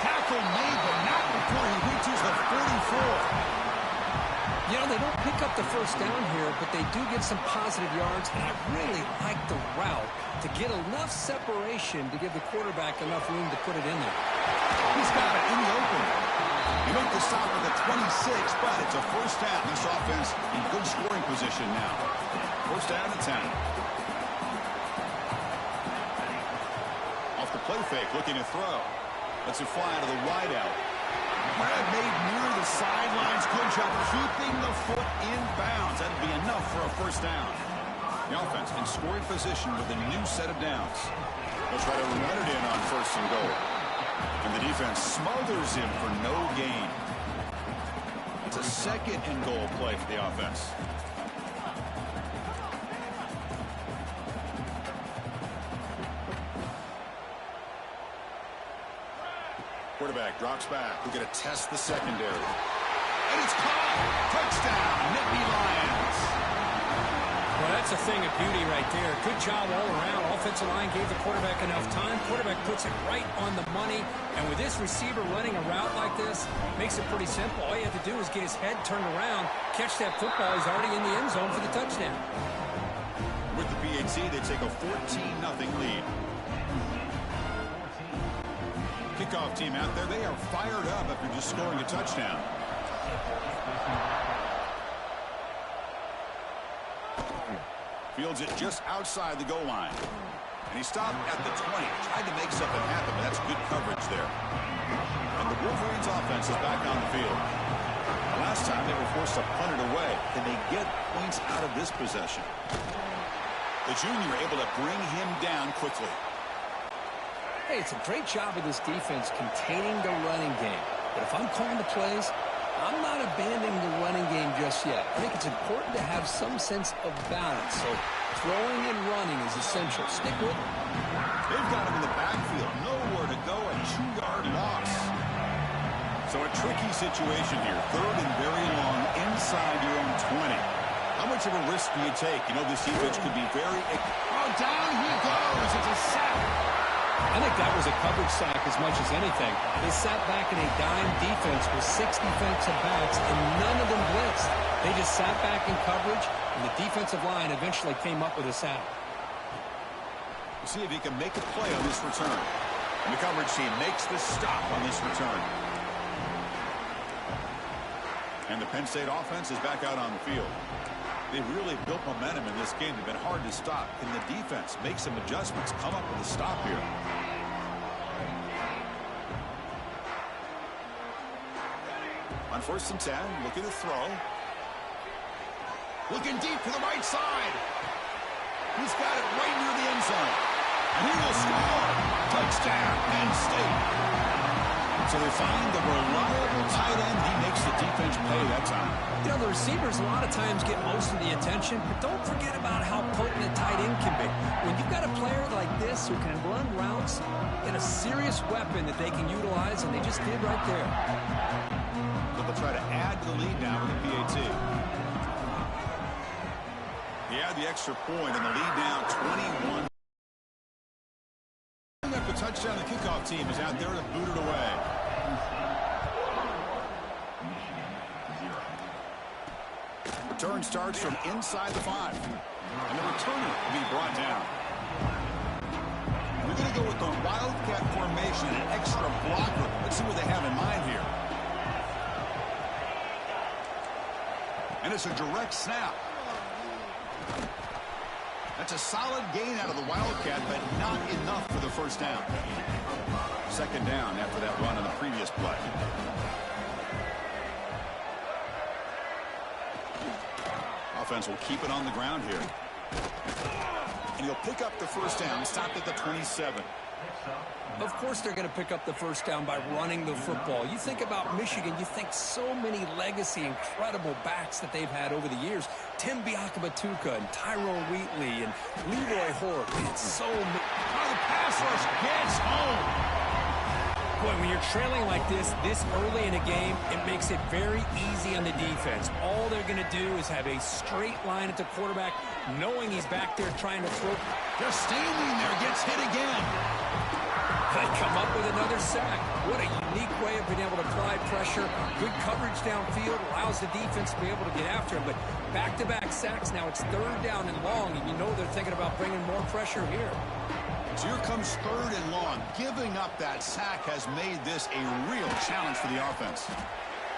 Speaker 5: Tackle made, but not before he reaches the 44.
Speaker 6: You know, they don't pick up the 1st down here, but they do get some positive yards, and I really like the route to get enough separation to give the quarterback enough room to put it in there.
Speaker 5: He's got it in the open. You make the stop at the 26, but it's a 1st down. This offense in good scoring position now. 1st down and 10. Off the play fake, looking to throw. Lets it fly to the wideout. Brad made near the sidelines. Good job keeping the foot in bounds. That'd be enough for a 1st down. The offense in scoring position with a new set of downs. They'll try to run it in on 1st and goal. And the defense smothers him for no gain. It's a 2nd and goal play for the offense. Quarterback drops back. We're going to test the secondary. And it's caught. Touchdown, Nittany Lions.
Speaker 6: Well, that's a thing of beauty right there. Good job all around. Offensive line gave the quarterback enough time. Quarterback puts it right on the money. And with this receiver running a route like this, makes it pretty simple. All you have to do is get his head turned around, catch that football. He's already in the end zone for the touchdown.
Speaker 5: With the PAT, they take a 14-0 lead. Kickoff team out there, they are fired up after just scoring a touchdown. Fields it just outside the goal line. And he stopped at the 20. Tried to make something happen, but that's good coverage there. And the Wolverines offense is back on the field. Last time they were forced to punt it away. Can they get points out of this possession? The junior able to bring him down quickly.
Speaker 6: Hey, it's a great job of this defense containing the running game. But if I'm calling the plays, I'm not abandoning the running game just yet. I think it's important to have some sense of balance. So throwing and running is essential. Stick with it.
Speaker 5: They've got him in the backfield. Nowhere to go. A 2-yard loss. So a tricky situation here. 3rd and very long inside your own 20. How much of a risk do you take? You know, this defense could be very... Oh, down he goes. It's a sack.
Speaker 6: I think that was a coverage sack as much as anything. They sat back in a dime defense with 6 defensive backs, and none of them blitzed. They just sat back in coverage, and the defensive line eventually came up with a sack.
Speaker 5: We'll see if he can make a play on this return. And the coverage team makes the stop on this return. And the Penn State offense is back out on the field. They really built momentum in this game. They've been hard to stop. Can the defense make some adjustments, come up with a stop here? On 1st and 10, looking to throw. Looking deep to the right side. He's got it right near the end zone. And he will score. Touchdown, Penn State. So they find the reliable tight end. He makes the defense pay that time.
Speaker 6: You know, the receivers a lot of times get most of the attention, but don't forget about how potent a tight end can be. When you've got a player like this who can run routes, and a serious weapon that they can utilize, and they just did right there.
Speaker 5: So they'll try to add to the lead now with the PAT. He had the extra point, and the lead now 21. Up the touchdown, the kickoff team is out there to boot it away. Return starts from inside the 5. And the returner will be brought down. We're going to go with the Wildcat formation, an extra blocker. Let's see what they have in mind here. And it's a direct snap. That's a solid gain out of the Wildcat, but not enough for the first down. 2nd down after that run on the previous play. Offense will keep it on the ground here. And he'll pick up the first down, stopped at the 27.
Speaker 6: Of course they're going to pick up the first down by running the football. You think about Michigan, you think so many legacy, incredible backs that they've had over the years. Tim Biakabatuka and Tyrone Wheatley and Leroy Hort. It's so many.
Speaker 5: Oh, the pass rush gets home.
Speaker 6: Boy, when you're trailing like this early in a game, it makes it very easy on the defense. All they're going to do is have a straight line at the quarterback, knowing he's back there trying to throw.
Speaker 5: Just standing there, gets hit again.
Speaker 6: They come up with another sack. What a unique way of being able to apply pressure. Good coverage downfield, allows the defense to be able to get after him. But back-to-back sacks, now it's 3rd down and long, and you know they're thinking about bringing more pressure here.
Speaker 5: So here comes 3rd and long. Giving up that sack has made this a real challenge for the offense.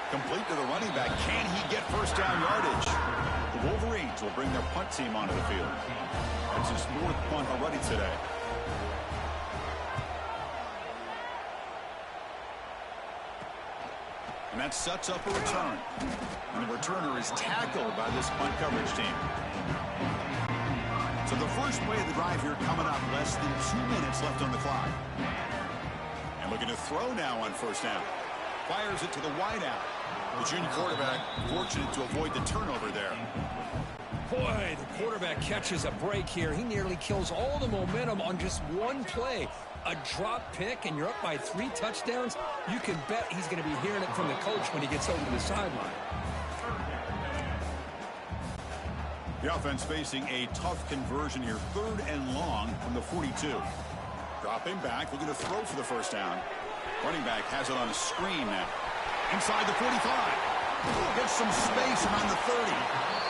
Speaker 5: Complete to the running back. Can he get first down yardage? The Wolverines will bring their punt team onto the field. That's his 4th punt already today. And that sets up a return. And the returner is tackled by this punt coverage team. So the first play of the drive here coming up, less than 2 minutes left on the clock. And looking to throw now on first down. Fires it to the wideout. The junior quarterback fortunate to avoid the turnover there.
Speaker 6: Boy, the quarterback catches a break here. He nearly kills all the momentum on just one play. A drop pick, and you're up by 3 touchdowns. You can bet he's going to be hearing it from the coach when he gets over to the sideline.
Speaker 5: The offense facing a tough conversion here. 3rd and long from the 42. Dropping back, looking to throw for the first down. Running back has it on a screen now. Inside the 45. Gets some space around the 30.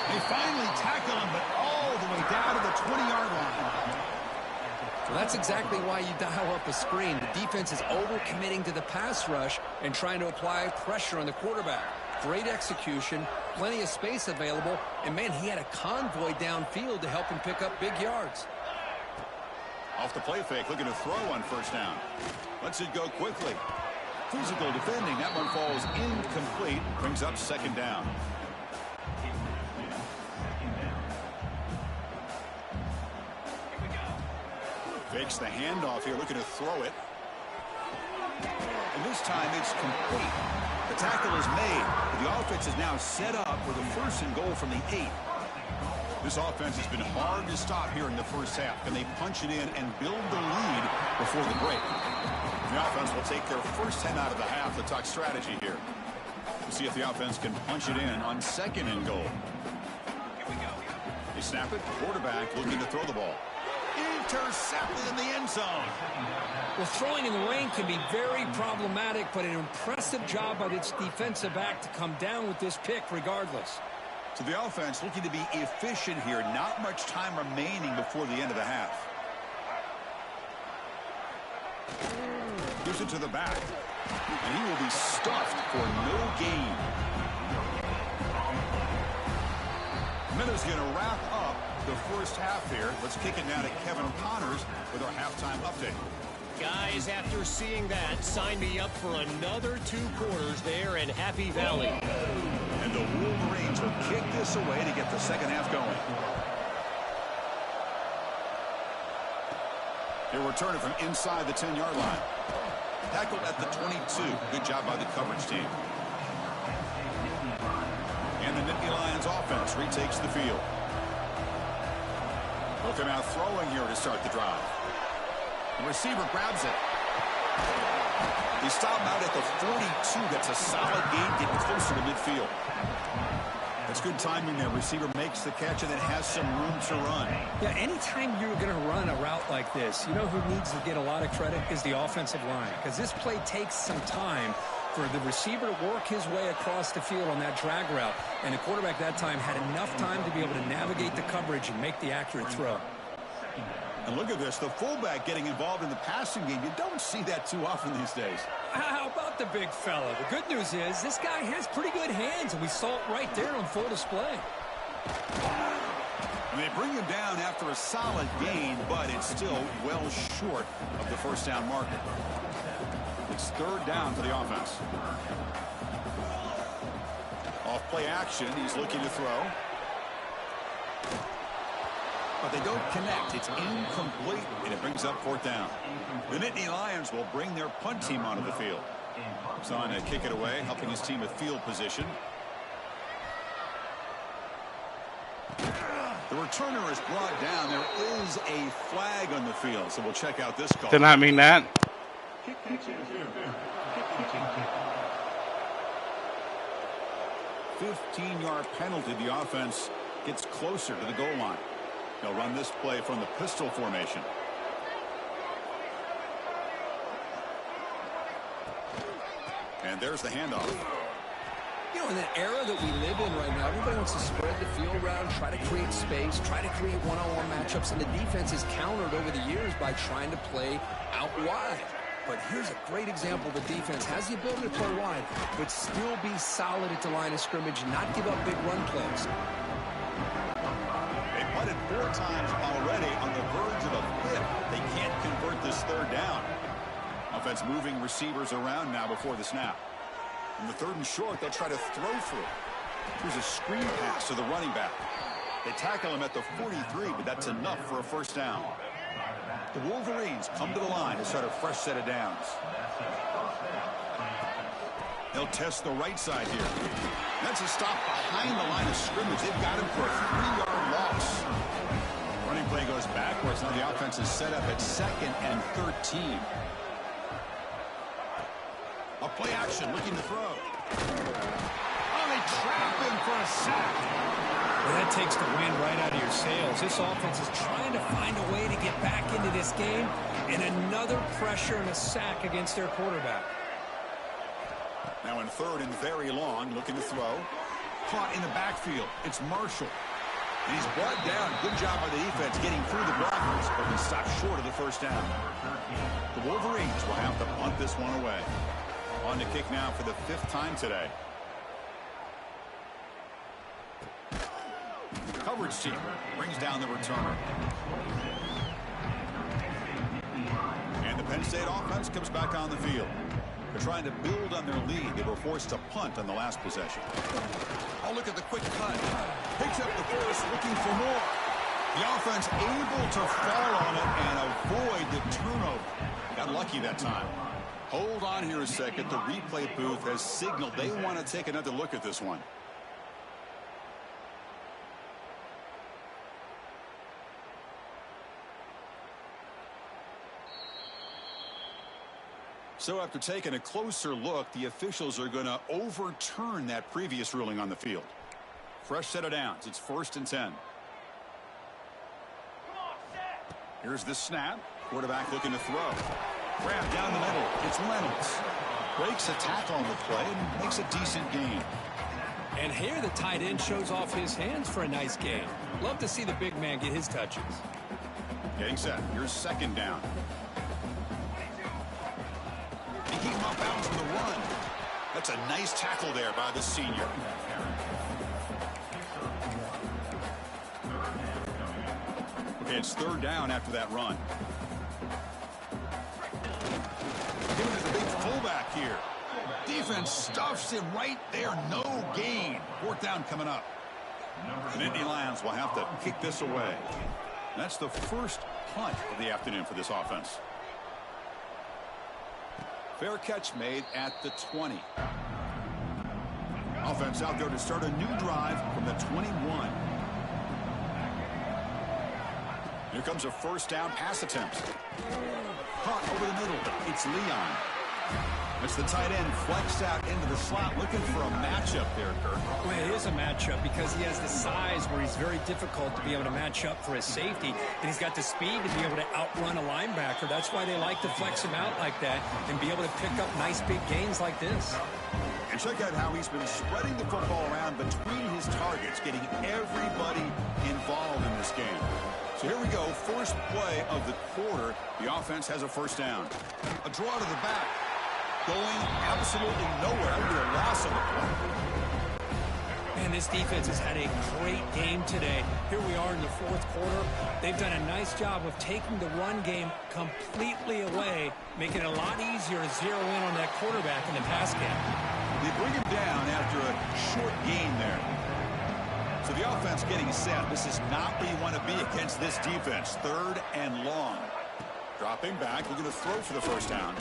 Speaker 5: They finally tackle him, but all the way down to the 20-yard line.
Speaker 6: Well, that's exactly why you dial up a screen. The defense is overcommitting to the pass rush and trying to apply pressure on the quarterback. Great execution, plenty of space available, and man, he had a convoy downfield to help him pick up big yards.
Speaker 5: Off the play fake, looking to throw on first down. Lets it go quickly. Physical defending, that one falls incomplete, brings up 2nd down. Fakes the handoff here, looking to throw it. And this time it's complete. The tackle is made, but the offense is now set up with a 1st and goal from the 8. This offense has been hard to stop here in the first half. Can they punch it in and build the lead before the break? The offense will take their first 10 out of the half to talk strategy here. We'll see if the offense can punch it in on 2nd and goal. They snap it. Quarterback looking to throw the ball. Intercepted in the end zone.
Speaker 6: Well, throwing in the rain can be very problematic, but an impressive job by this defensive back to come down with this pick regardless.
Speaker 5: So the offense looking to be efficient here. Not much time remaining before the end of the half. Gives it to the back. And he will be stuffed for no gain. Minutes going to wrap up the first half here. Let's kick it now to Kevin Connors with our halftime update.
Speaker 4: Guys, after seeing that, sign me up for another 2 quarters there in Happy Valley.
Speaker 5: And the Wolverines will kick this away to get the second half going. They'll return it from inside the 10-yard line. Tackled at the 22. Good job by the coverage team. And the Nittany Lions offense retakes the field. Look him out throwing here to start the drive. The receiver grabs it. They stop him out at the 42. That's a solid gain, getting closer to midfield. That's good timing there. Receiver makes the catch and then has some room to run.
Speaker 6: Yeah, anytime you're going to run a route like this, you know who needs to get a lot of credit is the offensive line. Because this play takes some time for the receiver to work his way across the field on that drag route. And the quarterback that time had enough time to be able to navigate the coverage and make the accurate throw.
Speaker 5: And look at this, the fullback getting involved in the passing game. You don't see that too often these days.
Speaker 6: How about the big fella? The good news is this guy has pretty good hands, and we saw it right there on full display.
Speaker 5: And they bring him down after a solid gain, but it's still well short of the first down marker. It's third down for the offense. Off play action, he's looking to throw. But they don't connect. It's incomplete, and it brings up fourth down. The Nittany Lions will bring their punt team onto the field. He's on to kick it away, helping his team with field position. The returner is brought down. There is a flag on the field, so we'll check out this call.
Speaker 7: Did not mean that.
Speaker 5: 15-yard penalty. The offense gets closer to the goal line. They'll run this play from the pistol formation. And there's the handoff.
Speaker 2: You know, in the era that we live in right now, everybody wants to spread the field around, try to create space, try to create one-on-one matchups, and the defense has countered over the years by trying to play out wide. But here's a great example. The defense has the ability to play wide, but still be solid at the line of scrimmage, not give up big run plays.
Speaker 5: They punted 4 times already on the verge of a fifth. They can't convert this third down. Offense moving receivers around now before the snap. In the 3rd and short, they'll try to throw through. Here's a screen pass to the running back. They tackle him at the 43, but that's enough for a first down. The Wolverines come to the line to start a fresh set of downs. They'll test the right side here. That's a stop behind the line of scrimmage. They've got him for a 3-yard loss. Running play goes backwards. Now the offense is set up at 2nd and 13. A play action looking to throw. Oh, they trap him for a sack.
Speaker 6: Well, that takes the wind right out of your sails. This offense is trying to find a way to get back into this game, and another pressure and a sack against their quarterback.
Speaker 5: Now in 3rd and very long, looking to throw. Caught in the backfield. It's Marshall. And he's brought down. Good job by the defense getting through the blockers, but he stopped short of the first down. The Wolverines will have to punt this one away. On to kick now for the 5th time today. Coverage team brings down the returner. And the Penn State offense comes back on the field. They're trying to build on their lead. They were forced to punt on the last possession. Oh, look at the quick cut. Picks up the first, looking for more. The offense able to fall on it and avoid the turnover. Got lucky that time. Hold on here a second. The replay booth has signaled they want to take another look at this one. So after taking a closer look, the officials are going to overturn that previous ruling on the field. Fresh set of downs. It's 1st and 10. Here's the snap. Quarterback looking to throw. Grab down the middle. It's Reynolds. Breaks a tackle on the play and makes a decent gain.
Speaker 6: And here the tight end shows off his hands for a nice gain. Love to see the big man get his touches.
Speaker 5: Getting set. Here's second down. They keep him off bounds for the run. That's a nice tackle there by the senior. Okay, it's third down after that run. Giving it a big fullback here. Defense stuffs him right there. No gain. Fourth down coming up. The Nittany Lions will have to kick this away. That's the first punt of the afternoon for this offense. Fair catch made at the 20. Offense out there to start a new drive from the 21. Here comes a first down pass attempt. Caught over the middle. It's Leon. It's the tight end flexed out into the slot, looking for a matchup there, Kirk.
Speaker 6: Well, it is a matchup because he has the size where he's very difficult to be able to match up for his safety, and he's got the speed to be able to outrun a linebacker. That's why they like to flex him out like that and be able to pick up nice big gains like this.
Speaker 5: And check out how he's been spreading the football around between his targets, getting everybody involved in this game. So here we go, first play of the quarter. The offense has a first down. A draw to the back. Going absolutely nowhere. That would be a loss on the play.
Speaker 6: Man, this defense has had a great game today. Here we are in the fourth quarter. They've done a nice job of taking the run game completely away, making it a lot easier to zero in on that quarterback in the pass game.
Speaker 5: They bring him down after a short gain there. So the offense getting set. This is not where you want to be against this defense. Third and long. Dropping back. We're going to throw for the first down.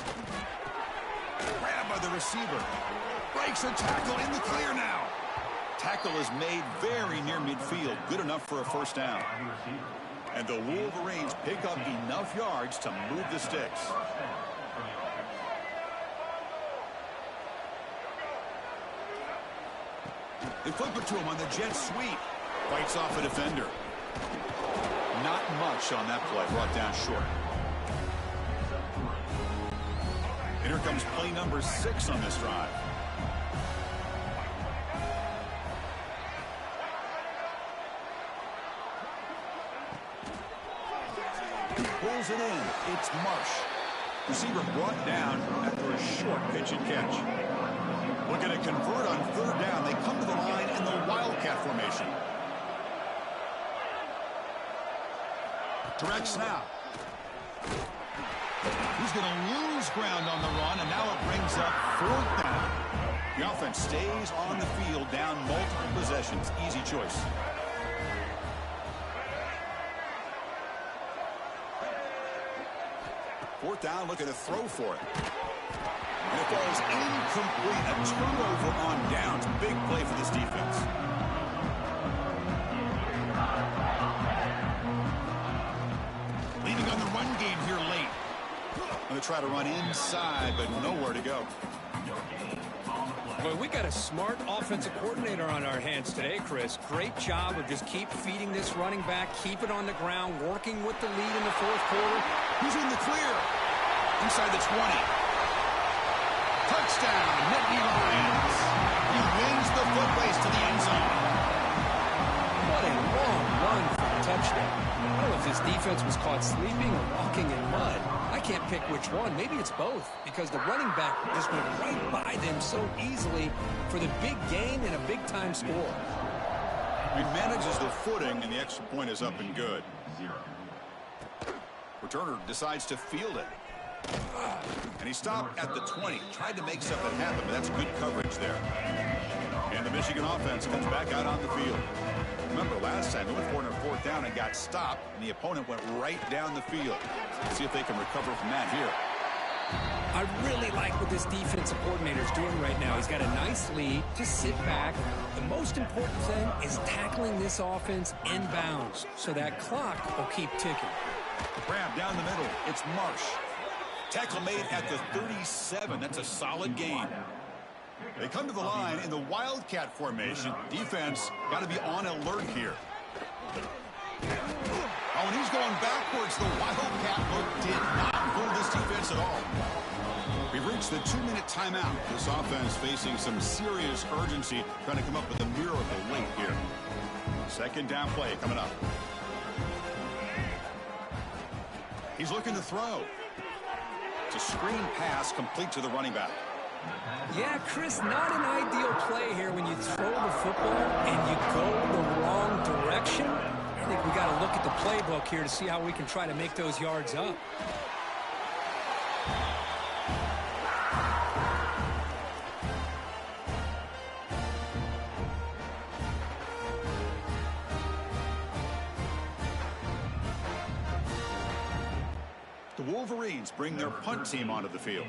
Speaker 5: Grabbed by the receiver. Breaks a tackle in the clear now. Tackle is made very near midfield. Good enough for a first down. And the Wolverines pick up enough yards to move the sticks. They flip it to him on the jet sweep. Fights off a defender. Not much on that play. Brought down short. And here comes play number 6 on this drive. Pulls it in. It's Marsh. Receiver brought down after a short pitch and catch. Looking to convert on third down. They come to the line in the Wildcat formation. Direct snap. He's going to lose ground on the run, and now it brings up fourth down. The offense stays on the field, down multiple possessions. Easy choice. Fourth down, looking to throw for it. And it falls incomplete. A turnover on downs. Big play for this defense. Leading on the run game here late. Going to try to run inside, but nowhere to go.
Speaker 6: Boy, we got a smart offensive coordinator on our hands today, Chris. Great job of just keep feeding this running back, keep it on the ground, working with the lead in the fourth quarter.
Speaker 5: He's in the clear. Inside the 20. Touchdown, Nittany Lions. He wins the foot race to the end zone.
Speaker 6: What a long run for a touchdown. I don't know if this defense was caught sleeping or walking in mud. I can't pick which one. Maybe it's both, because the running back just went right by them so easily for the big gain and a big-time score.
Speaker 5: He manages the footing, and the extra point is up and good. Returner decides to field it. And he stopped at the 20. Tried to make something happen, but that's good coverage there. And the Michigan offense comes back out on the field. Remember, last time they went for it on fourth down and got stopped, and the opponent went right down the field. Let's see if they can recover from that here.
Speaker 6: I really like what this defensive coordinator is doing right now. He's got a nice lead. Just sit back. The most important thing is tackling this offense inbounds so that clock will keep ticking.
Speaker 5: Grab down the middle. It's Marsh. Tackle made at the 37. That's a solid gain. They come to the line in the Wildcat formation. Defense got to be on alert here. Oh, and he's going backwards. The Wildcat look did not pull the this defense at all. We've reached the 2-minute timeout. This offense facing some serious urgency, trying to come up with a miracle late here. Second down play coming up. He's looking to throw. It's a screen pass complete to the running back.
Speaker 6: Yeah, Chris, not an ideal play here when you throw the football and you go the wrong direction. I think we got to look at the playbook here to see how we can try to make those yards up.
Speaker 5: The Wolverines bring their punt team onto the field.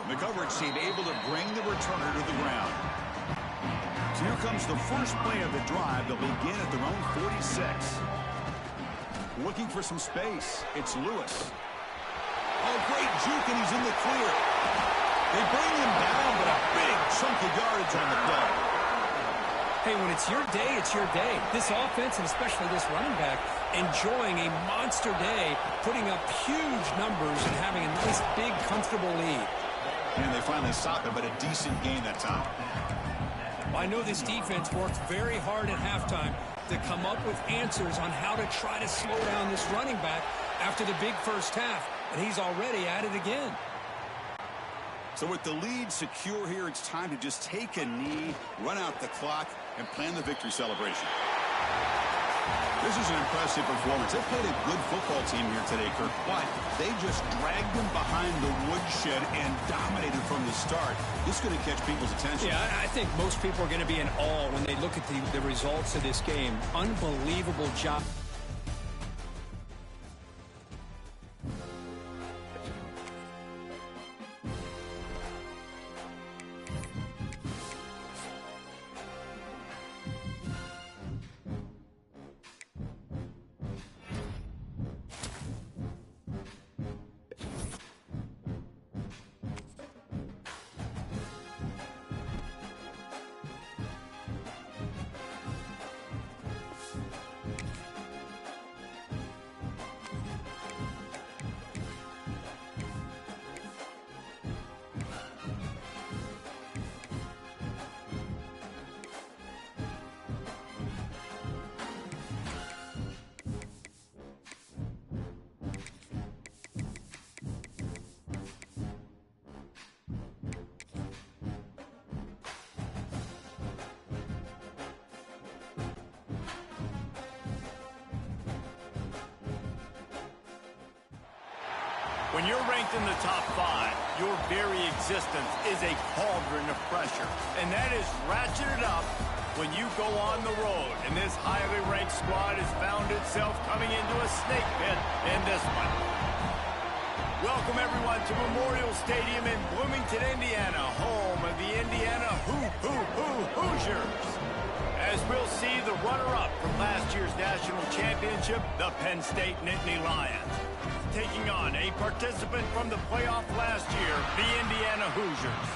Speaker 5: The coverage team able to bring the returner to the ground. So here comes the first play of the drive. They'll begin at their own 46. Looking for some space. It's Lewis. Oh, great juke, and he's in the clear. They bring him down, but a big chunk of yardage on the play.
Speaker 6: Hey, when it's your day, it's your day. This offense, and especially this running back, enjoying a monster day, putting up huge numbers and having a nice, big, comfortable lead.
Speaker 5: And they finally stopped it, but a decent gain that time.
Speaker 6: Well, I know this defense worked very hard at halftime to come up with answers on how to try to slow down this running back after the big first half, and he's already at it again.
Speaker 5: So with the lead secure here, it's time to just take a knee, run out the clock, and plan the victory celebration. This is an impressive performance. They played a good football team here today, Kirk, but they just dragged them behind the woodshed and dominated from the start. This is going to catch people's attention.
Speaker 6: Yeah, I think most people are going to be in awe when they look at the results of this game. Unbelievable job.
Speaker 1: When you're ranked in the top 5, your very existence is a cauldron of pressure. And that is ratcheted up when you go on the road. And this highly ranked squad has found itself coming into a snake pit in this one. Welcome, everyone, to Memorial Stadium in Bloomington, Indiana, home of the Indiana Hoosiers. As we'll see the runner-up from last year's national championship, the Penn State Nittany Lions, taking on a participant from the playoff last year, the Indiana Hoosiers.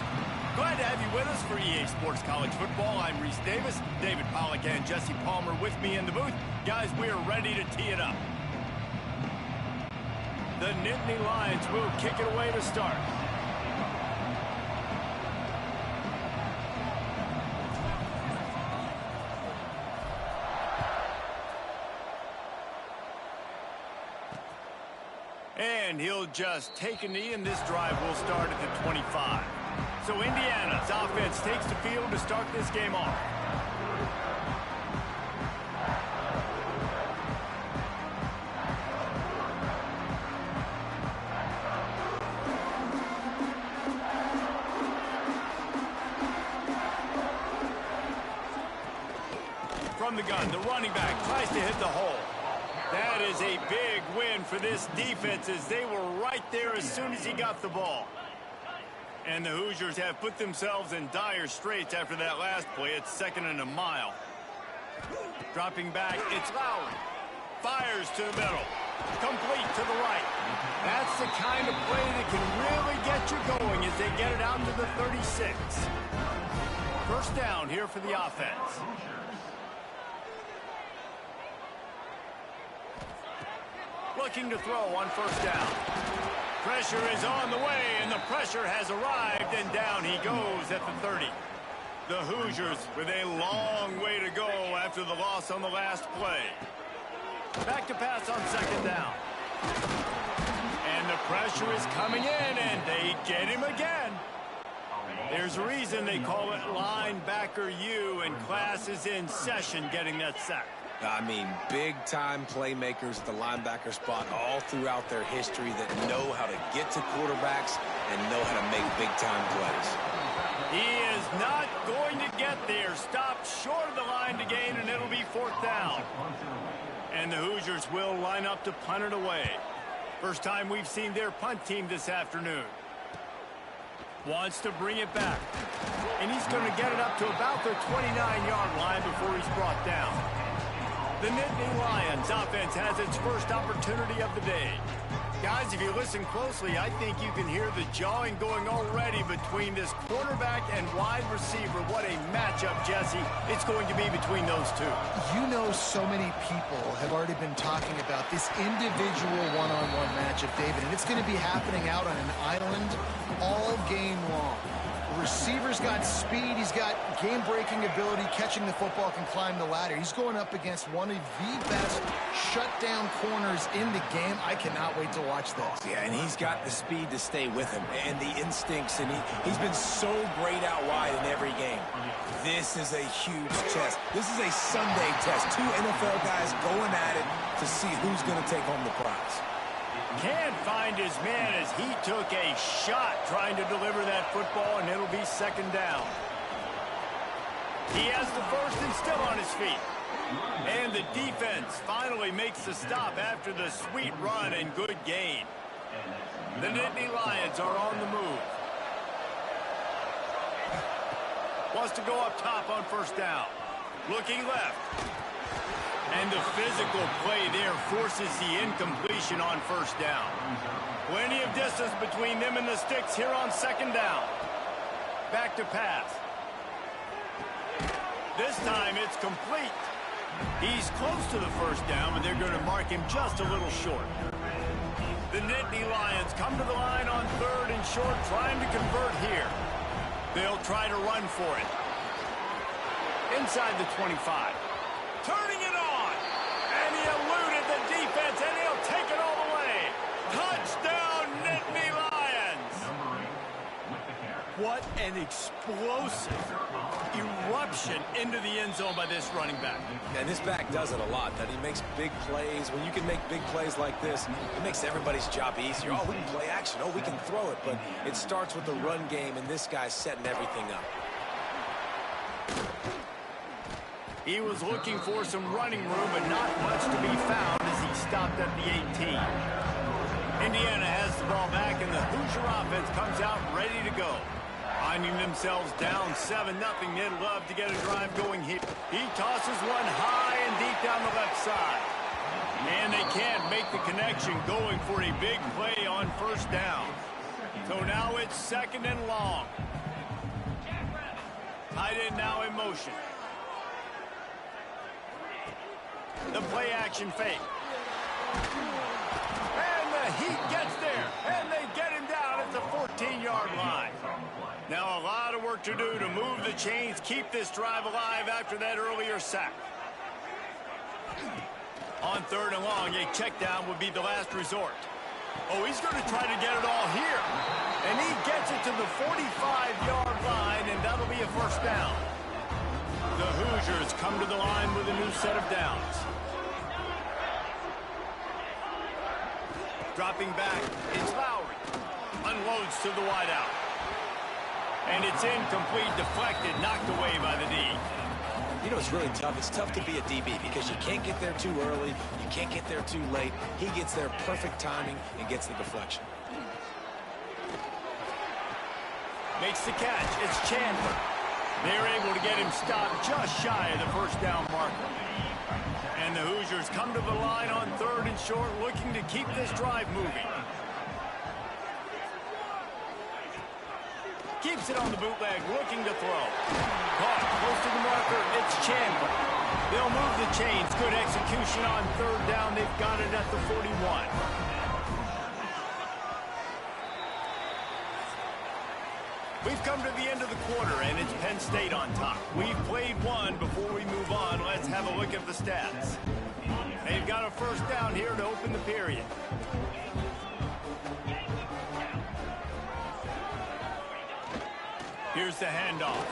Speaker 1: Glad to have you with us for EA Sports College Football. I'm Reese Davis, David Pollack and Jesse Palmer with me in the booth. Guys, we are ready to tee it up. The Nittany Lions will kick it away to start. And he'll just take a knee, and this drive will start at the 25. So Indiana's offense takes the field to start this game off. From the gun, the running back tries to hit the hole. That is a big win for this defense as they were right there as soon as he got the ball. And the Hoosiers have put themselves in dire straits after that last play. It's 2nd and a mile. Dropping back, it's Lowry. Fires to the middle. Complete to the right. That's the kind of play that can really get you going as they get it out to the 36. First down here for the offense. looking to throw on first down. Pressure is on the way, and the pressure has arrived, and down he goes at the 30. The Hoosiers with a long way to go after the loss on the last play. Back to pass on second down. And the pressure is coming in, and they get him again. There's a reason they call it linebacker U, and class is in session getting that sack.
Speaker 2: I mean, big-time playmakers at the linebacker spot all throughout their history that know how to get to quarterbacks and know how to make big-time plays.
Speaker 1: He is not going to get there. Stopped short of the line to gain, and it'll be fourth down. And the Hoosiers will line up to punt it away. First time we've seen their punt team this afternoon. Wants to bring it back. And he's going to get it up to about the 29-yard line before he's brought down. The Nittany Lions offense has its first opportunity of the day. Guys, if you listen closely, I think you can hear the jawing going already between this quarterback and wide receiver. What a matchup, Jesse, it's going to be between those two.
Speaker 3: You know, so many people have already been talking about this individual one-on-one matchup, David, and it's going to be happening out on an island all game long. The receiver's got speed, he's got game-breaking ability, catching the football, can climb the ladder. He's going up against one of the best shutdown corners in the game. I cannot wait to watch this.
Speaker 2: Yeah, and he's got the speed to stay with him and the instincts, and he's been so great out wide in every game. This is a huge test. This is a Sunday test. Two NFL guys going at it to see who's going to take home the prize.
Speaker 1: Can't find his man as he took a shot trying to deliver that football, and it'll be second down. He has the first and still on his feet. And the defense finally makes the stop after the sweet run and good gain. The Nittany Lions are on the move. Wants to go up top on first down. Looking left. And the physical play there forces the incompletion on first down. Plenty of distance between them and the sticks here on second down. Back to pass. This time it's complete. He's close to the first down, but they're going to mark him just a little short. The Nittany Lions come to the line on third and short, trying to convert here. They'll try to run for it. Inside the 25. Turning it on. And he eluded the defense, and he'll take it all the way. Touchdown, Nittany Lions. What an explosive eruption into the end zone by this running back.
Speaker 2: And this back does it a lot, that he makes big plays. When you can make big plays like this, it makes everybody's job easier. Oh, we can play action. Oh, we can throw it. But it starts with the run game, and this guy's setting everything up.
Speaker 1: He was looking for some running room, but not much to be found as he stopped at the 18. Indiana has the ball back, and the Hoosier offense comes out ready to go. Finding themselves down 7-0, they'd love to get a drive going here. He tosses one high and deep down the left side. And they can't make the connection, going for a big play on first down. So now it's second and long. Tight end now in motion. The play action fake. And the Heat gets there. And they get him down at the 14-yard line. Now a lot of work to do to move the chains, keep this drive alive after that earlier sack. On third and long, a check down would be the last resort. Oh, he's going to try to get it all here. And he gets it to the 45-yard line, and that'll be a first down. The Hoosiers come to the line with a new set of downs. Dropping back, it's Lowry. Unloads to the wideout. And it's incomplete, deflected, knocked away by the D.
Speaker 2: You know, it's really tough. It's tough to be a DB because you can't get there too early. You can't get there too late. He gets there perfect timing and gets the deflection.
Speaker 1: Makes the catch. It's Chandler. They're able to get him stopped just shy of the first down marker. And the Hoosiers come to the line on third and short, looking to keep this drive moving. Keeps it on the bootleg, looking to throw. Caught close to the marker, it's Chandler. They'll move the chains. Good execution on third down. They've got it at the 41. We've come to the end of the quarter, and it's Penn State on top. We've played one. Before we move on, let's have a look at the stats. They've got a first down here to open the period. Here's the handoff.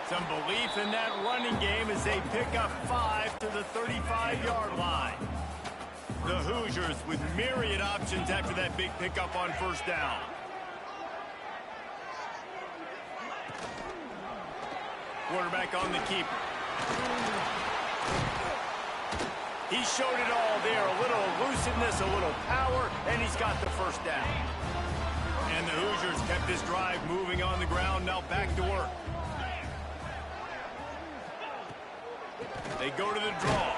Speaker 1: Some belief in that running game as they pick up 5 to the 35-yard line. The Hoosiers with myriad options after that big pickup on first down. Quarterback on the keeper. He showed it all there. A little elusiveness, a little power, and he's got the first down. And the Hoosiers kept this drive moving on the ground. Now back to work. They go to the draw.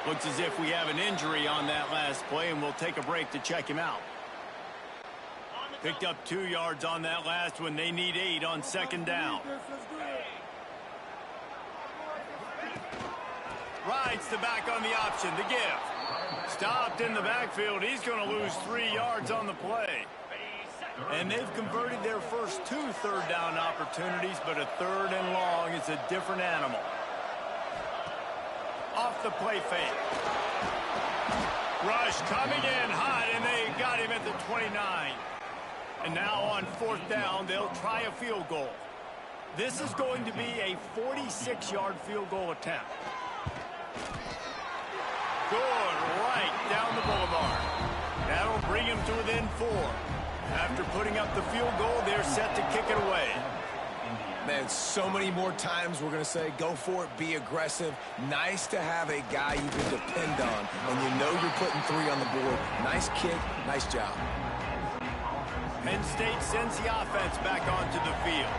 Speaker 1: Looks as if we have an injury on that last play, and we'll take a break to check him out. Picked up 2 yards on that last one. They need 8 on second down. Rides the back on the option. The give. Stopped in the backfield. He's going to lose 3 yards on the play. And they've converted their first 2 third down opportunities, but a third and long is a different animal. Off the play fake. Rush coming in hot, and they got him at the 29. And now on fourth down, they'll try a field goal. This is going to be a 46-yard field goal attempt. Good, right down the boulevard. That'll bring him to within 4. After putting up the field goal, they're set to kick it away.
Speaker 2: Man, so many more times we're going to say, go for it, be aggressive. Nice to have a guy you can depend on when you know you're putting 3 on the board. Nice kick, nice job.
Speaker 1: Penn State sends the offense back onto the field.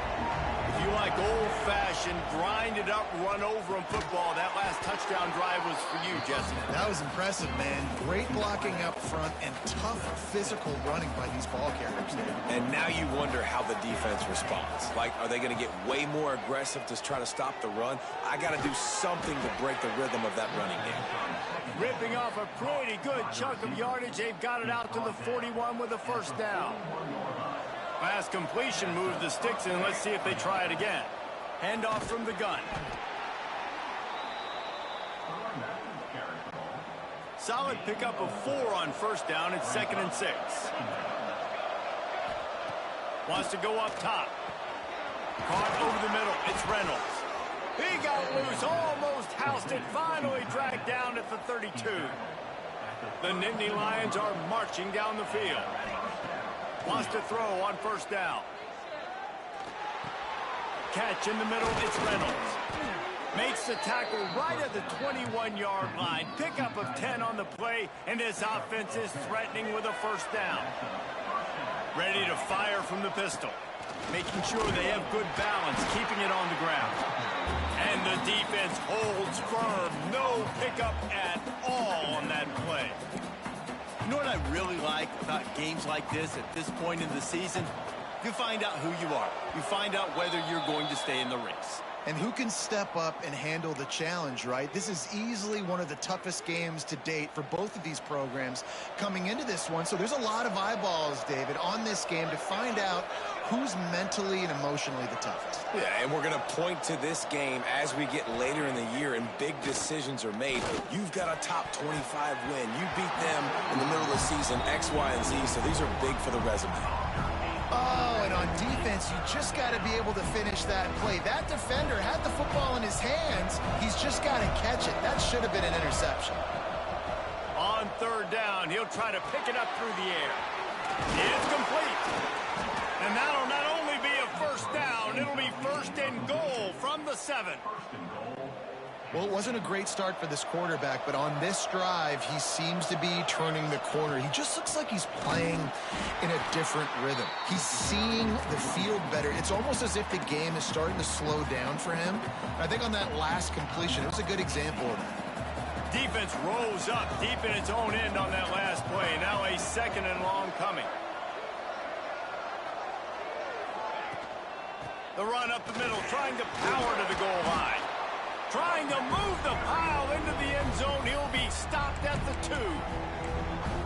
Speaker 1: If you like old-fashioned, grind-it-up, run-over-'em football, that last touchdown drive was for you, Jesse.
Speaker 3: That was impressive, man. Great blocking up front and tough physical running by these ball carriers.
Speaker 2: And now you wonder how the defense responds. Like, are they going to get way more aggressive to try to stop the run? I got to do something to break the rhythm of that running game.
Speaker 1: Ripping off a pretty good chunk of yardage. They've got it out to the 41 with a first down. Pass completion moves the sticks in. Let's see if they try it again. Handoff from the gun. Solid pickup of 4 on first down. It's 2nd and 6. Wants to go up top. Caught over the middle. It's Reynolds. He got loose. Almost housed it. Finally dragged down at the 32. The Nittany Lions are marching down the field. Wants to throw on first down. Catch in the middle, it's Reynolds. Makes the tackle right at the 21-yard line. Pickup of 10 on the play, and his offense is threatening with a first down. Ready to fire from the pistol. Making sure they have good balance, keeping it on the ground. And the defense holds firm. No pickup at all on that play.
Speaker 7: You know what I really like about games like this at this point in the season? You find out who you are. You find out whether you're going to stay in the race.
Speaker 3: And who can step up and handle the challenge, right? This is easily one of the toughest games to date for both of these programs coming into this one. So there's a lot of eyeballs, David, on this game to find out who's mentally and emotionally the toughest.
Speaker 2: Yeah, and we're going to point to this game as we get later in the year and big decisions are made. You've got a top 25 win. You beat them in the middle of the season, X, Y, and Z, so these are big for the resume.
Speaker 3: Oh, and on defense, you just got to be able to finish that play. That defender had the football in his hands. He's just got to catch it. That should have been an interception.
Speaker 1: On third down, he'll try to pick it up through the air. It's complete. And that'll not only be a first down, it'll be 1st and goal from the 7.
Speaker 3: Well, it wasn't a great start for this quarterback, but on this drive, he seems to be turning the corner. He just looks like he's playing in a different rhythm. He's seeing the field better. It's almost as if the game is starting to slow down for him. I think on that last completion, it was a good example of that.
Speaker 1: Defense rose up deep in its own end on that last play. Now a 2nd and long coming. The run up the middle, trying to power to the goal line. Trying to move the pile into the end zone. He'll be stopped at the 2.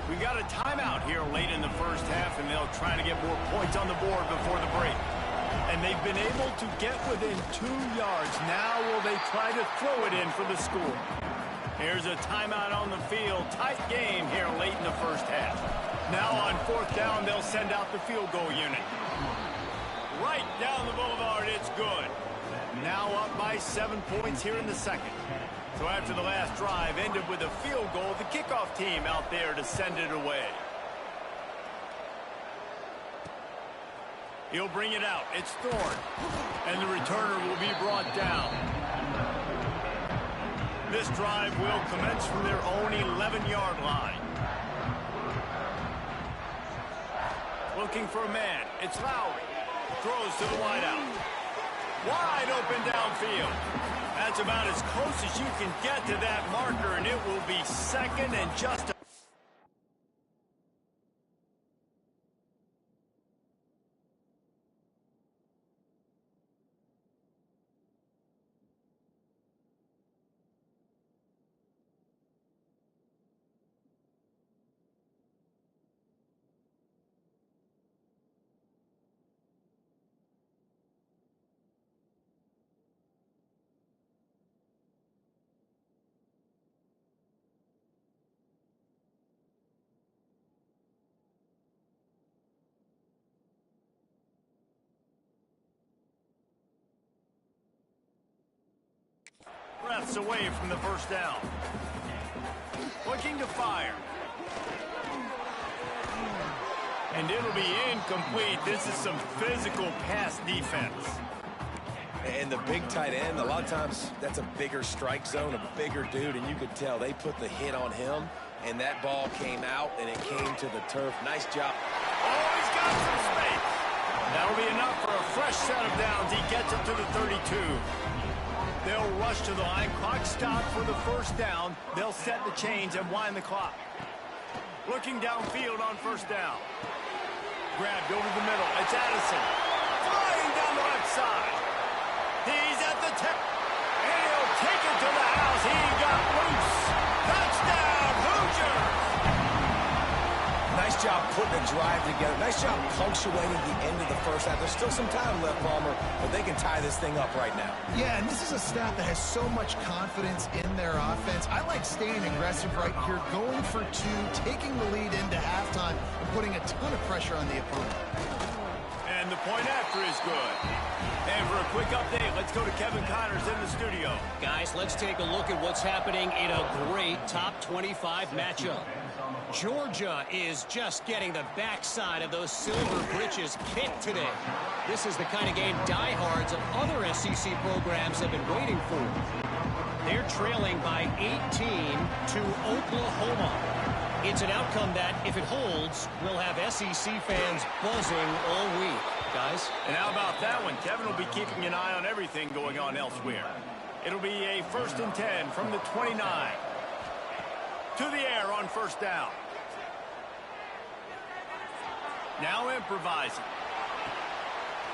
Speaker 1: We got a timeout here late in the first half, and they'll try to get more points on the board before the break. And they've been able to get within 2 yards. Now will they try to throw it in for the score? Here's a timeout on the field. Tight game here late in the first half. Now on 4th down, they'll send out the field goal unit. Right down the boulevard, it's good. Now up by 7 points here in the second. So after the last drive ended with a field goal, the kickoff team out there to send it away. He'll bring it out. It's Thorne. And the returner will be brought down. This drive will commence from their own 11-yard line. Looking for a man. It's Lowry. Throws to the wideout. Wide open downfield. That's about as close as you can get to that marker, and it will be second and just a... breaths away from the first down. Looking to fire. And it'll be incomplete. This is some physical pass defense.
Speaker 2: And the big tight end, a lot of times that's a bigger strike zone, a bigger dude, and you could tell they put the hit on him, and that ball came out, and it came to the turf. Nice job.
Speaker 1: Oh, he's got some space. That'll be enough for a fresh set of downs. He gets it to the 32. They'll rush to the line. Clock stopped for the first down. They'll set the chains and wind the clock. Looking downfield on first down. Grabbed over the middle. It's Addison. Flying down the left side. He's at the 10. And he'll take it to the house. He got loose. Touchdown, Hoosiers.
Speaker 2: Nice job putting a drive together. Nice job punctuating the end of the first half. There's still some time left, Palmer, but they can tie this thing up right now.
Speaker 3: Yeah, and this is a staff that has so much confidence in their offense. I like staying aggressive right here, going for 2, taking the lead into halftime, and putting a ton of pressure on the opponent.
Speaker 1: And the point after is good. And for a quick update, let's go to Kevin Connors in the studio.
Speaker 4: Guys, let's take a look at what's happening in a great top 25 matchup. Georgia is just getting the backside of those silver britches kicked today. This is the kind of game diehards of other SEC programs have been waiting for. They're trailing by 18 to Oklahoma. It's an outcome that, if it holds, will have SEC fans buzzing all week. Guys?
Speaker 1: And how about that one? Kevin will be keeping an eye on everything going on elsewhere. It'll be a 1st and 10 from the 29. To the air on first down. Now improvising.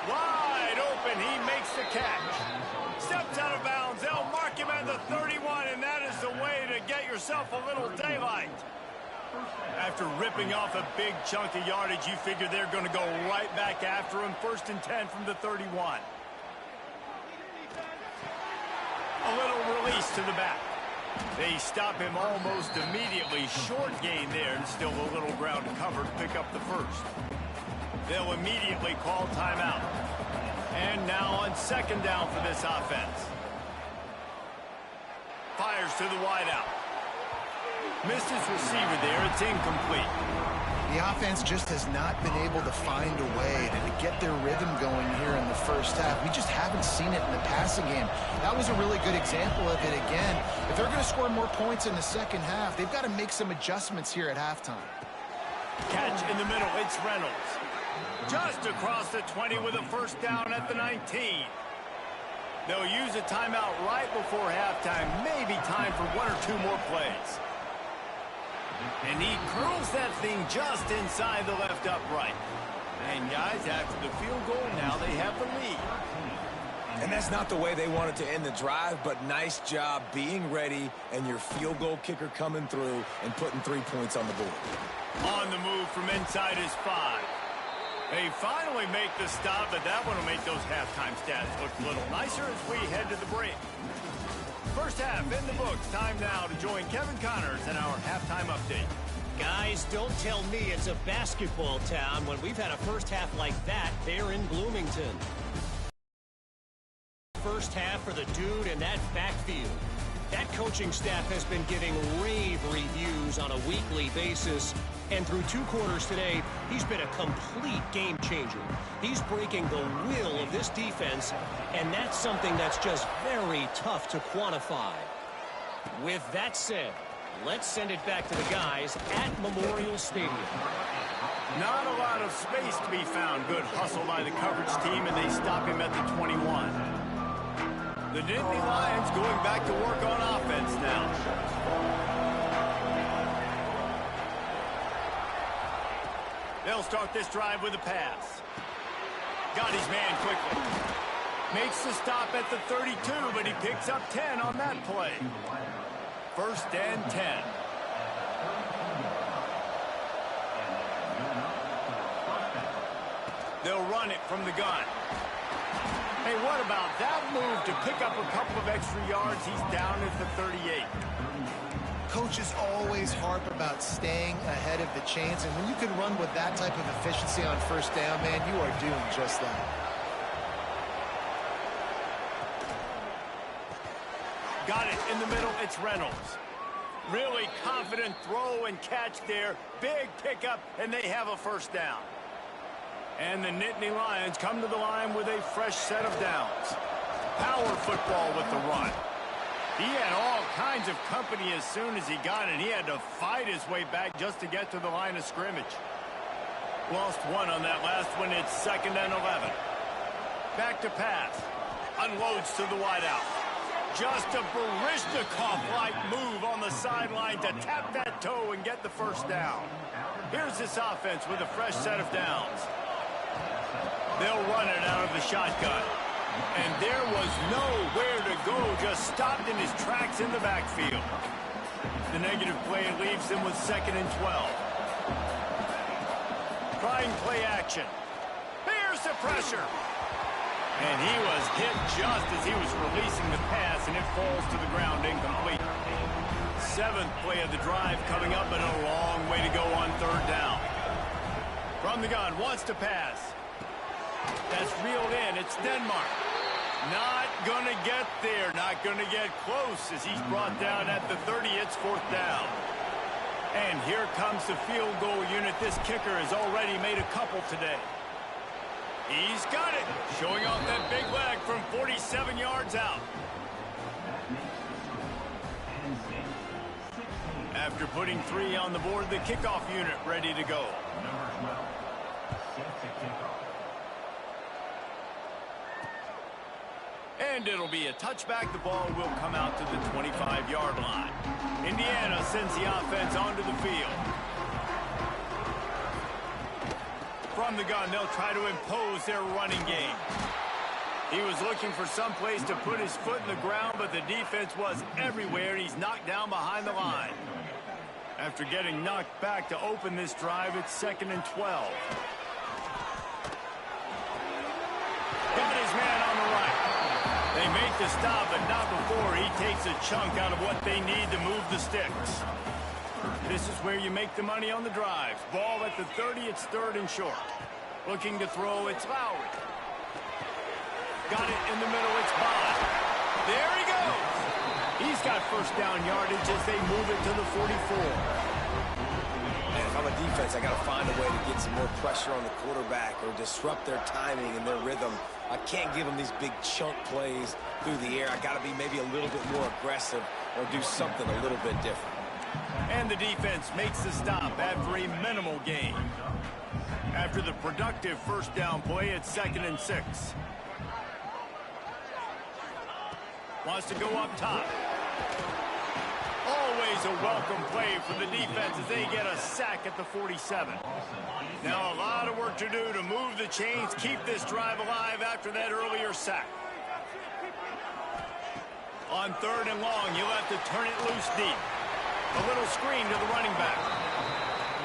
Speaker 1: Wide open. He makes the catch. Steps out of bounds. They'll mark him at the 31, and that is the way to get yourself a little daylight. After ripping off a big chunk of yardage, you figure they're going to go right back after him. 1st and 10 from the 31. A little release to the back. They stop him almost immediately. Short gain there, and still a little ground to cover to pick up the first. They'll immediately call timeout. And now on 2nd down for this offense. Fires to the wideout. Missed his receiver there. It's incomplete.
Speaker 3: The offense just has not been able to find a way to get their rhythm going here in the first half. We just haven't seen it in the passing game. That was a really good example of it again. If they're going to score more points in the second half, they've got to make some adjustments here at halftime.
Speaker 1: Catch in the middle. It's Reynolds. Just across the 20 with a first down at the 19. They'll use a timeout right before halftime. Maybe time for 1 or 2 more plays. And he curls that thing just inside the left upright. And guys, after the field goal, now they have the lead.
Speaker 2: And that's not the way they wanted to end the drive, but nice job being ready and your field goal kicker coming through and putting 3 points on the board.
Speaker 1: On the move from inside his 5. They finally make the stop, but that one will make those halftime stats look a little nicer as we head to the break. First half in the books. Time now to join Kevin Connors in our halftime update.
Speaker 4: Guys, don't tell me it's a basketball town when we've had a first half like that there in Bloomington. First half for the dude in that backfield. That coaching staff has been giving rave reviews on a weekly basis. And through 2 quarters today, he's been a complete game changer. He's breaking the will of this defense, and that's something that's just very tough to quantify. With that said, let's send it back to the guys at Memorial Stadium.
Speaker 1: Not a lot of space to be found. Good hustle by the coverage team, and they stop him at the 21. The Nittany Lions going back to work on offense now. They'll start this drive with a pass. Got his man quickly. Makes the stop at the 32, but he picks up 10 on that play. First and 10. They'll run it from the gun. Hey, what about that move to pick up a couple of extra yards? He's down at the 38.
Speaker 3: Coaches always harp about staying ahead of the chains, and when you can run with that type of efficiency on first down, man, you are doing just that.
Speaker 1: Got it in the middle. It's Reynolds. Really confident throw and catch there. Big pickup, and they have a first down. And the Nittany Lions come to the line with a fresh set of downs. Power football with the run. He had all kinds of company as soon as he got it. He had to fight his way back just to get to the line of scrimmage. Lost 1 on that last one. It's 2nd and 11. Back to pass. Unloads to the wideout. Just a Baryshnikov-like move on the sideline to tap that toe and get the first down. Here's this offense with a fresh set of downs. They'll run it out of the shotgun. And there was nowhere to go, just stopped in his tracks in the backfield. The negative play leaves him with 2nd and 12. Trying play action. Here's the pressure. And he was hit just as he was releasing the pass, and it falls to the ground incomplete. 7th play of the drive coming up, and a long way to go on 3rd down. From the gun, wants to pass. That's reeled in. It's Denmark. Not going to get there. Not going to get close as he's brought down at the 30. It's 4th down. And here comes the field goal unit. This kicker has already made a couple today. He's got it. Showing off that big leg from 47 yards out. After putting 3 on the board, the kickoff unit ready to go. And it'll be a touchback. The ball will come out to the 25-yard line. Indiana sends the offense onto the field. From the gun, they'll try to impose their running game. He was looking for some place to put his foot in the ground, but the defense was everywhere, and he's knocked down behind the line. After getting knocked back to open this drive, it's 2nd and 12. Got his man on the right. They make the stop, but not before he takes a chunk out of what they need to move the sticks. This is where you make the money on the drive. Ball at the 30, it's 3rd and short. Looking to throw, it's Lowry. Got it in the middle, it's Bond. There he goes. He's got first down yardage as they move it to the 44.
Speaker 2: And if I'm a defense, I got to find a way to get some more pressure on the quarterback or disrupt their timing and their rhythm. I can't give them these big chunk plays through the air. I got to be maybe a little bit more aggressive or do something a little bit different.
Speaker 1: And the defense makes the stop after a minimal gain. After the productive first down play, it's 2nd and 6. Wants to go up top. Always was a welcome play for the defense as they get a sack at the 47. Now a lot of work to do to move the chains, keep this drive alive after that earlier sack. On 3rd and long, you'll have to turn it loose deep. A little screen to the running back.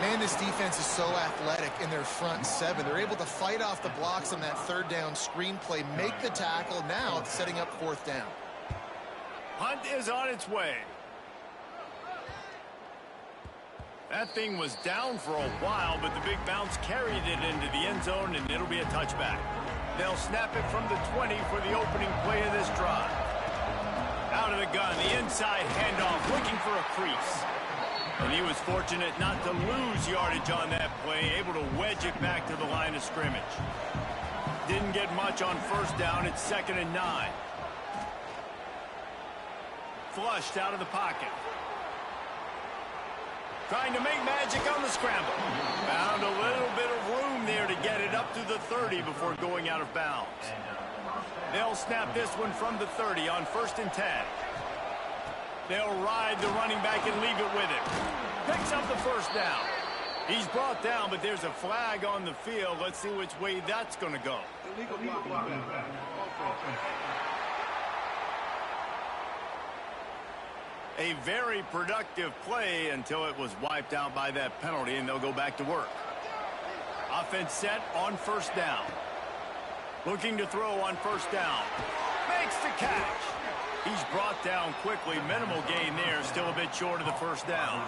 Speaker 3: Man, this defense is so athletic in their front 7. They're able to fight off the blocks on that 3rd down screen play, make the tackle. Now it's setting up 4th down.
Speaker 1: Hunt is on its way. That thing was down for a while, but the big bounce carried it into the end zone, and it'll be a touchback. They'll snap it from the 20 for the opening play of this drive. Out of the gun, the inside handoff, looking for a crease. And he was fortunate not to lose yardage on that play, able to wedge it back to the line of scrimmage. Didn't get much on 1st down. It's 2nd and 9. Flushed out of the pocket. Trying to make magic on the scramble. Found a little bit of room there to get it up to the 30 before going out of bounds. They'll snap this one from the 30 on 1st and 10. They'll ride the running back and leave it with him. Picks up the 1st down. He's brought down, but there's a flag on the field. Let's see which way that's going to go. A very productive play until it was wiped out by that penalty, and they'll go back to work. Offense set on 1st down. Looking to throw on 1st down. Makes the catch. He's brought down quickly. Minimal gain there. Still a bit short of the 1st down.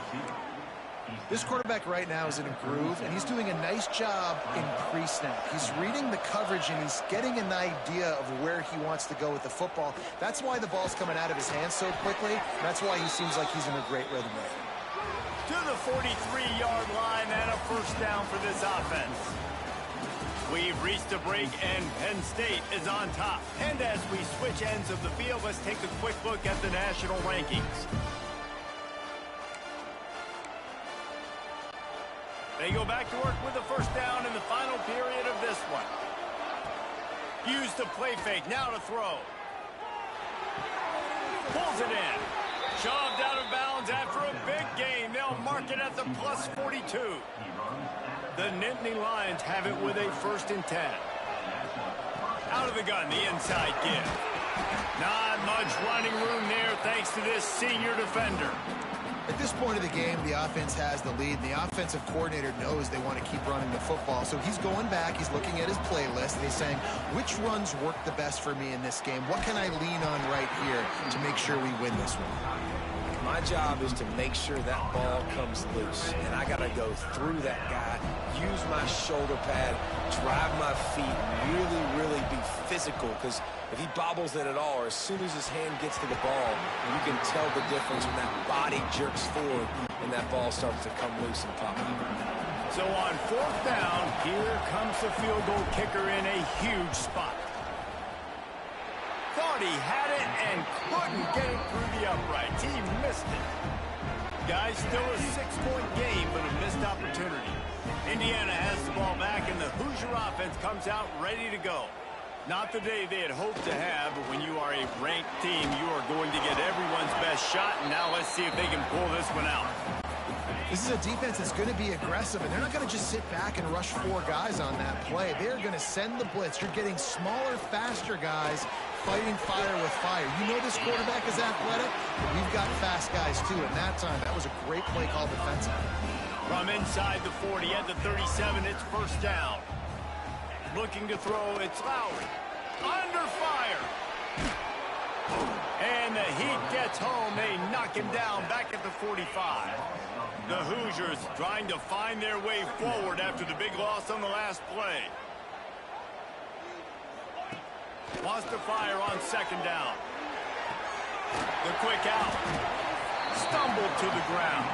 Speaker 3: This quarterback right now is in a groove, and he's doing a nice job in pre-snap. He's reading the coverage, and he's getting an idea of where he wants to go with the football. That's why the ball's coming out of his hands so quickly. That's why he seems like he's in a great rhythm right now.
Speaker 1: To the 43-yard line and a 1st down for this offense. We've reached a break, and Penn State is on top. And as we switch ends of the field, let's take a quick look at the national rankings. They go back to work with the 1st down in the final period of this one. Use the play fake, now to throw. Pulls it in. Shoved out of bounds after a big gain. They'll mark it at the plus 42. The Nittany Lions have it with a 1st and 10. Out of the gun, the inside give. Not much running room there thanks to this senior defender.
Speaker 3: At this point of the game, the offense has the lead, and the offensive coordinator knows they want to keep running the football. So he's going back, he's looking at his playlist, and he's saying, which runs work the best for me in this game? What can I lean on right here to make sure we win this one?
Speaker 2: My job is to make sure that ball comes loose, and I got to go through that guy, use my shoulder pad, drive my feet, really be physical, because if he bobbles it at all, or as soon as his hand gets to the ball, you can tell the difference when that body jerks forward and that ball starts to come loose and pop out.
Speaker 1: So on 4th down, here comes the field goal kicker in a huge spot. Thought he had it and couldn't get it through the uprights. He missed it. Guys, still a 6-point game, but a missed opportunity. Indiana has the ball back, and the Hoosier offense comes out ready to go. Not the day they had hoped to have, but when you are a ranked team, you are going to get everyone's best shot, and now let's see if they can pull this one out.
Speaker 3: This is a defense that's going to be aggressive, and they're not going to just sit back and rush 4 guys on that play. They're going to send the blitz. You're getting smaller, faster guys fighting fire with fire. You know this quarterback is athletic, but we've got fast guys too. And that time, that was a great play call defensively.
Speaker 1: From inside the 40 at the 37, it's 1st down. Looking to throw, it's Lowry. Under fire. And the Heat gets home. They knock him down back at the 45. The Hoosiers trying to find their way forward after the big loss on the last play. Wants to fire on 2nd down. The quick out. Stumbled to the ground.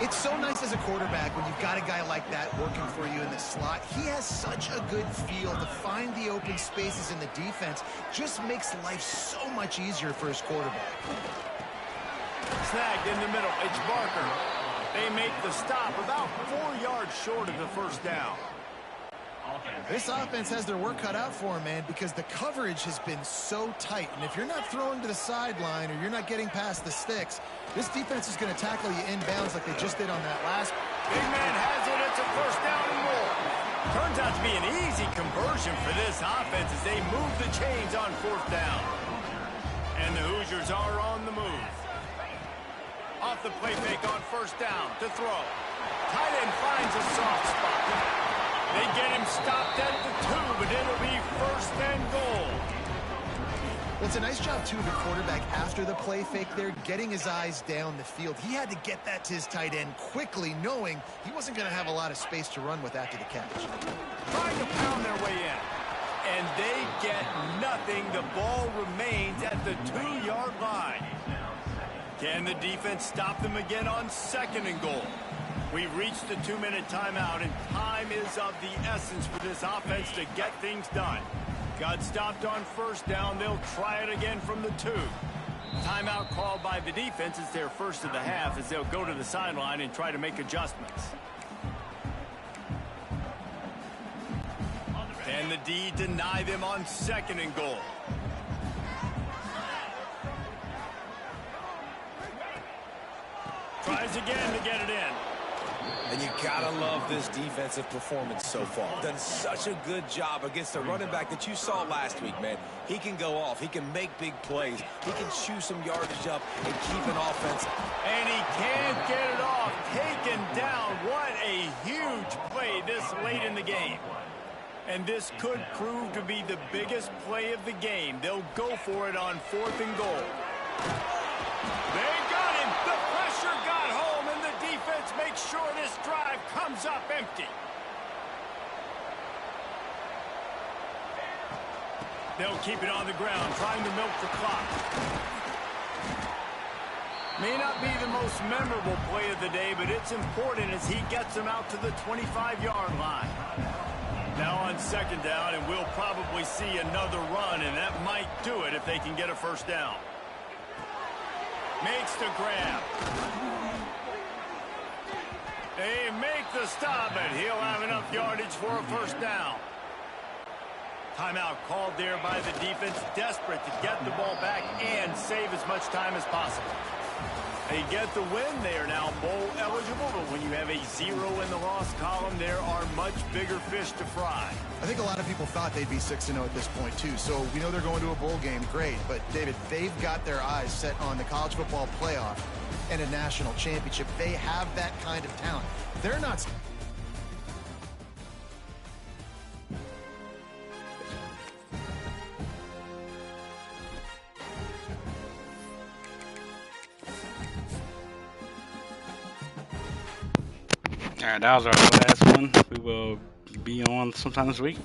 Speaker 3: It's so nice as a quarterback when you've got a guy like that working for you in the slot. He has such a good feel to find the open spaces in the defense. Just makes life so much easier for his quarterback.
Speaker 1: Snagged in the middle. It's Barker. They make the stop about 4 yards short of the 1st down.
Speaker 3: This offense has their work cut out for them, man, because the coverage has been so tight. And if you're not throwing to the sideline or you're not getting past the sticks, this defense is going to tackle you inbounds like they just did on that last.
Speaker 1: Big man has it. It's a first down and more. Turns out to be an easy conversion for this offense as they move the chains on fourth down. And the Hoosiers are on the move. Off the play fake on first down to throw. Tight end finds a soft spot. They get him stopped at the 2, but it'll be first and goal.
Speaker 3: Well, it's a nice job, too, of the quarterback after the play fake there, getting his eyes down the field. He had to get that to his tight end quickly, knowing he wasn't going to have a lot of space to run with after the catch.
Speaker 1: Trying to pound their way in. And they get nothing. The ball remains at the 2-yard line. Can the defense stop them again on second and goal? We've reached the 2-minute timeout, and time is of the essence for this offense to get things done. Got stopped on first down. They'll try it again from the 2. Timeout called by the defense. It's their first of the half as they'll go to the sideline and try to make adjustments. Can the D deny them on second and goal? Tries again to get it in.
Speaker 2: And you gotta love this defensive performance so far. Done such a good job against the running back that you saw last week, man. He can go off. He can make big plays. He can chew some yardage up and keep an offense.
Speaker 1: And he can't get it off. Taken down. What a huge play this late in the game. And this could prove to be the biggest play of the game. They'll go for it on fourth and goal. They got him. The pressure got home, and the defense makes sure this drive comes up empty. They'll keep it on the ground, trying to milk the clock. May not be the most memorable play of the day, but it's important as he gets them out to the 25-yard line. Now on second down, and we'll probably see another run, and that might do it if they can get a first down. Makes the grab. They make the stop, and he'll have enough yardage for a first down. Timeout called there by the defense, desperate to get the ball back and save as much time as possible. They get the win. They are now bowl eligible, but when you have a 0 in the loss column, there are much bigger fish to fry.
Speaker 3: I think a lot of people thought they'd be 6-0 at this point, too. So we know they're going to a bowl game. Great. But, David, they've got their eyes set on the college football playoff and a national championship. They have that kind of talent. They're not...
Speaker 8: All right, that was our last one. We will be on sometime this week.